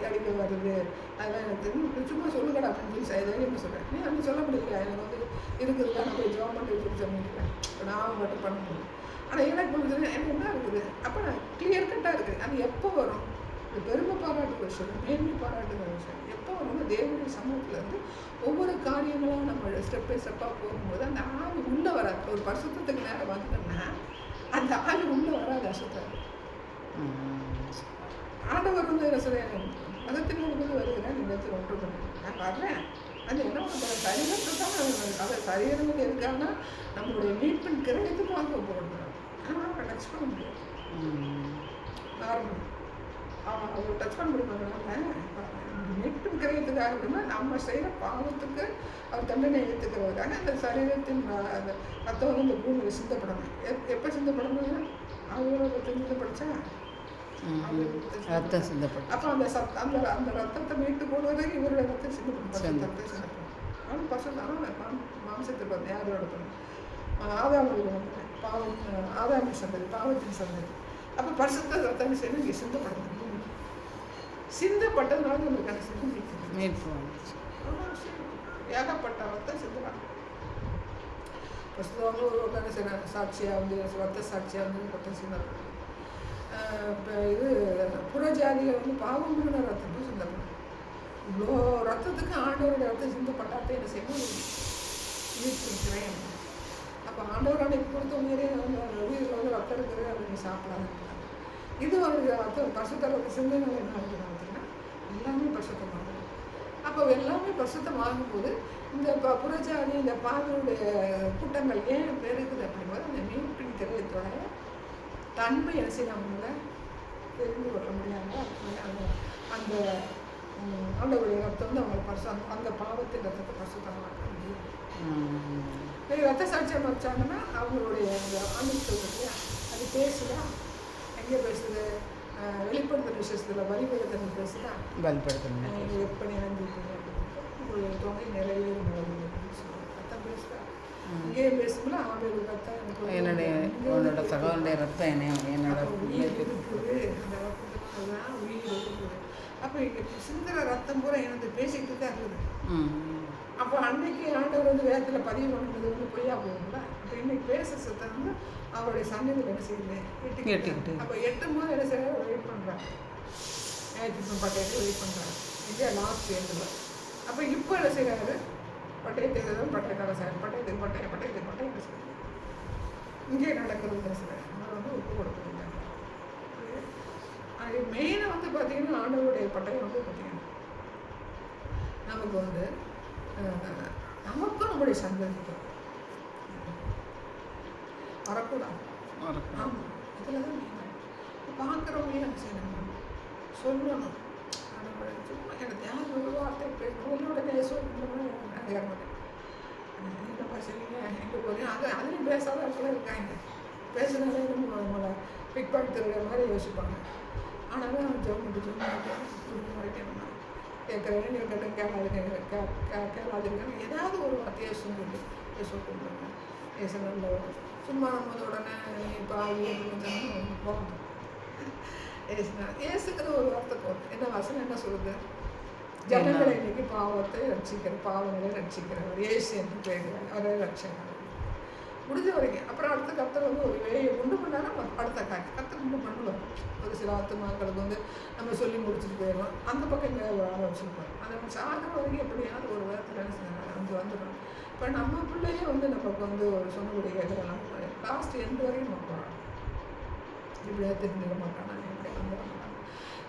Speaker 1: அடிக்க வருது அதெல்லாம் எனக்கு தெரியும், சும்மா சொல்லுங்கடா அப்படின்னு சொல்லி செய்தேன்னு சொல்கிறேன். நீ அப்படி சொல்ல முடியல, எனக்கு வந்து இருக்குதுதான், நான் போய் ஜாப் பண்ணி சொல்லி சொல்லிக்கிறேன். இப்போ நான் மட்டும் பண்ண முடியும். ஆனால் எனக்கு கொஞ்சம் எனக்கு என்ன இருக்குது, அப்போ நான் கிளியர் கட்டாக இருக்குது. அது எப்போ வரும், இந்த பெருமை பாராட்டுகிற விஷயம், மேன்மை பாராட்டுகிற விஷயம் எப்போ வரும்னா தேவனுடைய சமூகத்தில் இருந்து ஒவ்வொரு காரியங்களாக நம்ம ஸ்டெப் பை ஸ்டெப்பாக போகும்போது அந்த ஆவி உள்ளே வராது. ஒரு பரிசுத்தத்துக்கு நேரம் வந்துட்டோம்னா அந்த ஆவி உள்ளே வராது. அசுத்தாது. ஆண்டவர் வந்து மதத்தின் வந்து வருகிறேன், நீங்கள் ஒன்று பண்ணுறேன், நான் வர்றேன். அது என்ன பண்ணுறது, சரீரத்தை தான். அதை சரீரம் இருக்காங்கன்னா நம்மளுடைய மீட்பின் கிரகத்துக்கு வாங்க போடுறோம். ஆனால் அவரை டச் பண்ண முடியாது. நார்மல் அவர் டச் பண்ண முடியுமாங்க. மீட்பின் கிரகத்துக்காக அப்படின்னா நம்ம செய்கிற பாவத்துக்கு அவர் தண்டனை ஏற்றுக்கிறதுக்காக அந்த சரீரத்தின் அந்த ரத்தம் வந்து இந்த பூமியில் சிந்தப்படணும். எப்போ சிந்தப்படணும், அவரோட சிந்தப்படுச்சா
Speaker 3: ரத்தம் சிந்தப்படும்.
Speaker 1: அப்போ அந்த ரத்தத்தை மீட்டு போடுவதற்கு இவருடைய ரத்தம் சிந்தப்படும். ஆனால் பசங்க மாம்சத்தை பார்த்து யாரோட ஆதாமின் சந்ததி, பாவத்தின் சந்ததி. அப்போ பரிசுத்த ரத்தம் செய்யணும், இங்கே சிந்தப்படணும். சிந்தப்பட்டதுனால நம்மளுக்கு அந்த சிந்தம் மீட்பு ஏகப்பட்ட ரத்தம் சிந்தப்படும். பரிசுத்தவங்களும் ஒரு உட்காந்து சாட்சியாக வந்து ரத்த சாட்சியாக வந்து ரத்தம் சிந்தப்படும். இப்போ இது புறஜாதிகள் வந்து பாவம் ரத்தம் சிந்தப்படும். இவ்வளோ ரத்தத்துக்கு ஆண்டவருடைய ரத்தம் சிந்தப்பட்டாத்தே என்ன செய்யணும் இருக்கிறேன். அப்போ ஆண்டவர் அன்னைக்கு கொடுத்த உயிரே வீட்டில் வந்து ரத்தம் இருக்குது அதை நீ சாப்பிடாது. இது ஒரு ரத்தம் பரிசுத்த ரத்த சிந்தனை என்ன ஆகுதுன்னு பார்த்தீங்கன்னா எல்லாமே பரிசுத்தமாகுது. அப்போ எல்லாமே பரிசுத்தமாகும்போது இந்த புறஜாதி இந்த பாவனுடைய கூட்டங்கள் ஏன் பெருகுது அப்படிங்கும்போது அந்த மீன் பிடிக்கிறதோட தன்மை என்ன செய்ய அவங்கள தெரிந்து கொள்ள முடியாத அந்த அந்த ஆண்டவருடைய ரத்தம் வந்து அவங்க அந்த பாவத்தின் ரத்தத்தை பரிசுத்தமாக்க முடியும். ரத்த சாட்சியம் வச்சாங்கன்னா அவங்களுடைய அந்த ஆண்டுகள் இல்லையா அது பேசுதா, எங்கே பேசுது, வெளிப்படுத்துகிற விஷயத்தில் வரிவெடுத்தது பேசுதா,
Speaker 3: வெளிப்படுத்தணும்
Speaker 1: எப்படி இணைஞ்சிருக்கீங்க உங்களுடைய தொகை நிறைவேறும் அப்படின்னு சொல்லுவாங்க. ரத்தம் பேசுதா, இங்கேயும் பேசுங்களா ஆண்டோட ரத்தம்
Speaker 3: என்னுடைய உன்னோட சகோதரனுடைய ரத்தம் என்னோட
Speaker 1: உயிர் இருக்குது, அந்த ரத்தத்துக்கு தான் உயிர் இருக்குது. அப்போ இங்கே சிந்துற ரத்தம் பூரா எனக்கு பேசிக்கிட்டு தான் இருக்குது. அப்போ அன்னைக்கு ஆண்டவர் வந்து வேதத்தில் பதிவு பண்ணுறது வந்து பொய்யா போகுங்களா? அப்போ இன்னைக்கு பேச சத்தம் வந்து அவருடைய சன்னதியில் என்ன செய்யுது எட்டுக்கிட்டு. அப்போ எட்டும் போது என்ன செய்யறாரு வெயிட் பண்ணுறாங்க, பட்டயத்தை வெயிட் பண்ணுறாங்க. இதே லாஸ்ட் எண்டில். அப்போ இப்போ என்ன செய்யறாரு பட்டயத்தை பட்டயத்தால் சார் பட்டயத்துக்கு பட்டயத்துக்கு பட்டயம் செய்யறாரு. இங்கே நடக்கிறது பேசுகிறார். அவர் வந்து ஒப்பு கொடுக்குறீங்க. அது மெயினாக வந்து பார்த்தீங்கன்னா ஆண்டவருடைய பட்டயம் வந்து பார்த்தீங்கன்னா நமக்கு வந்து நமக்கும் நம்முடைய சந்ததிக்கும் வரக்கூடாது. ஆமாம், இதில் தான் மெயினாக பார்க்குறவங்களே நம்ம செய்யணும், சொல்லணும். சும்மா எனக்கு யார் ஒரு வார்த்தை பேசுகிறோட சொல்லணும் என்னப்பா சரிங்க எங்கே போகிறீங்க அதுலேயும் பேசாத இடத்துல இருக்காங்க. பேசுனாலே நம்மளை பிக் பண்ணுற மாதிரி யோசிப்பாங்க. ஆனாலும் அவன் ஜோம் பண்ணிட்டு கேட்குறேன் நீங்கள் கேட்காதுங்க ஏதாவது ஒரு வார்த்தையை சொல்லி சொல்லிட்டு நல்ல சும்மா நம்ம உடனே பாவி போகணும். ஏசுக்கிற ஒரு வார்த்தை போகும். என்ன வசனம் என்ன சொல்லுது? ஜனங்களை இன்னைக்கு பாவத்தை பாவங்களை ரட்சிக்கிறவர் ஏசு என்று பேசுகிறார். அவரே ரட்சிக்கிறார் முடிஞ்ச வரைக்கும். அப்புறம் அடுத்த கர்த்தர் வந்து ஒரு வேலையை உண்டு பண்ணாலும் அடுத்த கர்த்தர் உண்டு பண்ணுவோம். ஒரு சில ஆத்துமாக்களுக்கு வந்து நம்ம சொல்லி முடிச்சுட்டு போயிடுவோம். அந்த பக்கம் இங்கே வச்சுருப்போம். அதை சாகிற வரைக்கும் எப்படியாவது ஒரு வாரத்தில் வந்து வந்துடும். இப்போ நம்ம பிள்ளையே வந்து நமக்கு வந்து ஒரு சொன்னபடி கேட்கலாம். லாஸ்ட் எந்த வரையும் நம்ம போகிறோம். இப்படியா தெரிஞ்சுக்க மாட்டானா, இப்படி வந்துட மாட்டாங்க.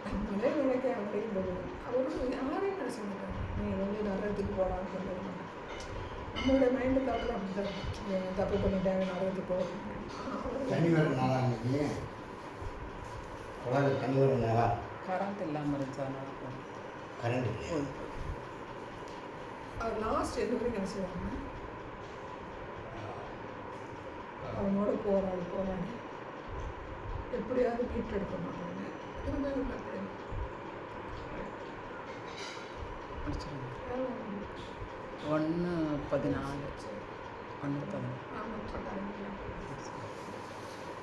Speaker 1: நம்மளே நினைக்க அப்படின்றது அவரும் யாரையும் நினைச்ச மாட்டாங்க. நீ வந்து நரகத்துக்கு போகலான்னு சொல்ல மாட்டாங்க. நம்மளுடைய மைண்டு தாட்டில் அப்படி தான் தப்பு பண்ணிட்டாங்க, நரகத்துக்கு போகணும்.
Speaker 4: தண்ணி வர நாளா அன்னைக்கு குழாயில் தண்ணி வர நாளா
Speaker 3: கரண்ட் இல்லாமல் இருந்துச்சு.
Speaker 4: கரண்ட்
Speaker 1: அவர் லாஸ்ட் எது வரைக்கும் என்ன செய்வாங்க? அவனோட போராடி எப்படியாவது மீட்டெடுக்க மாட்டாங்க. திரும்ப
Speaker 3: முடிச்சிருங்க. 1:14 1:14
Speaker 1: ஆமாம் சொன்னாங்க.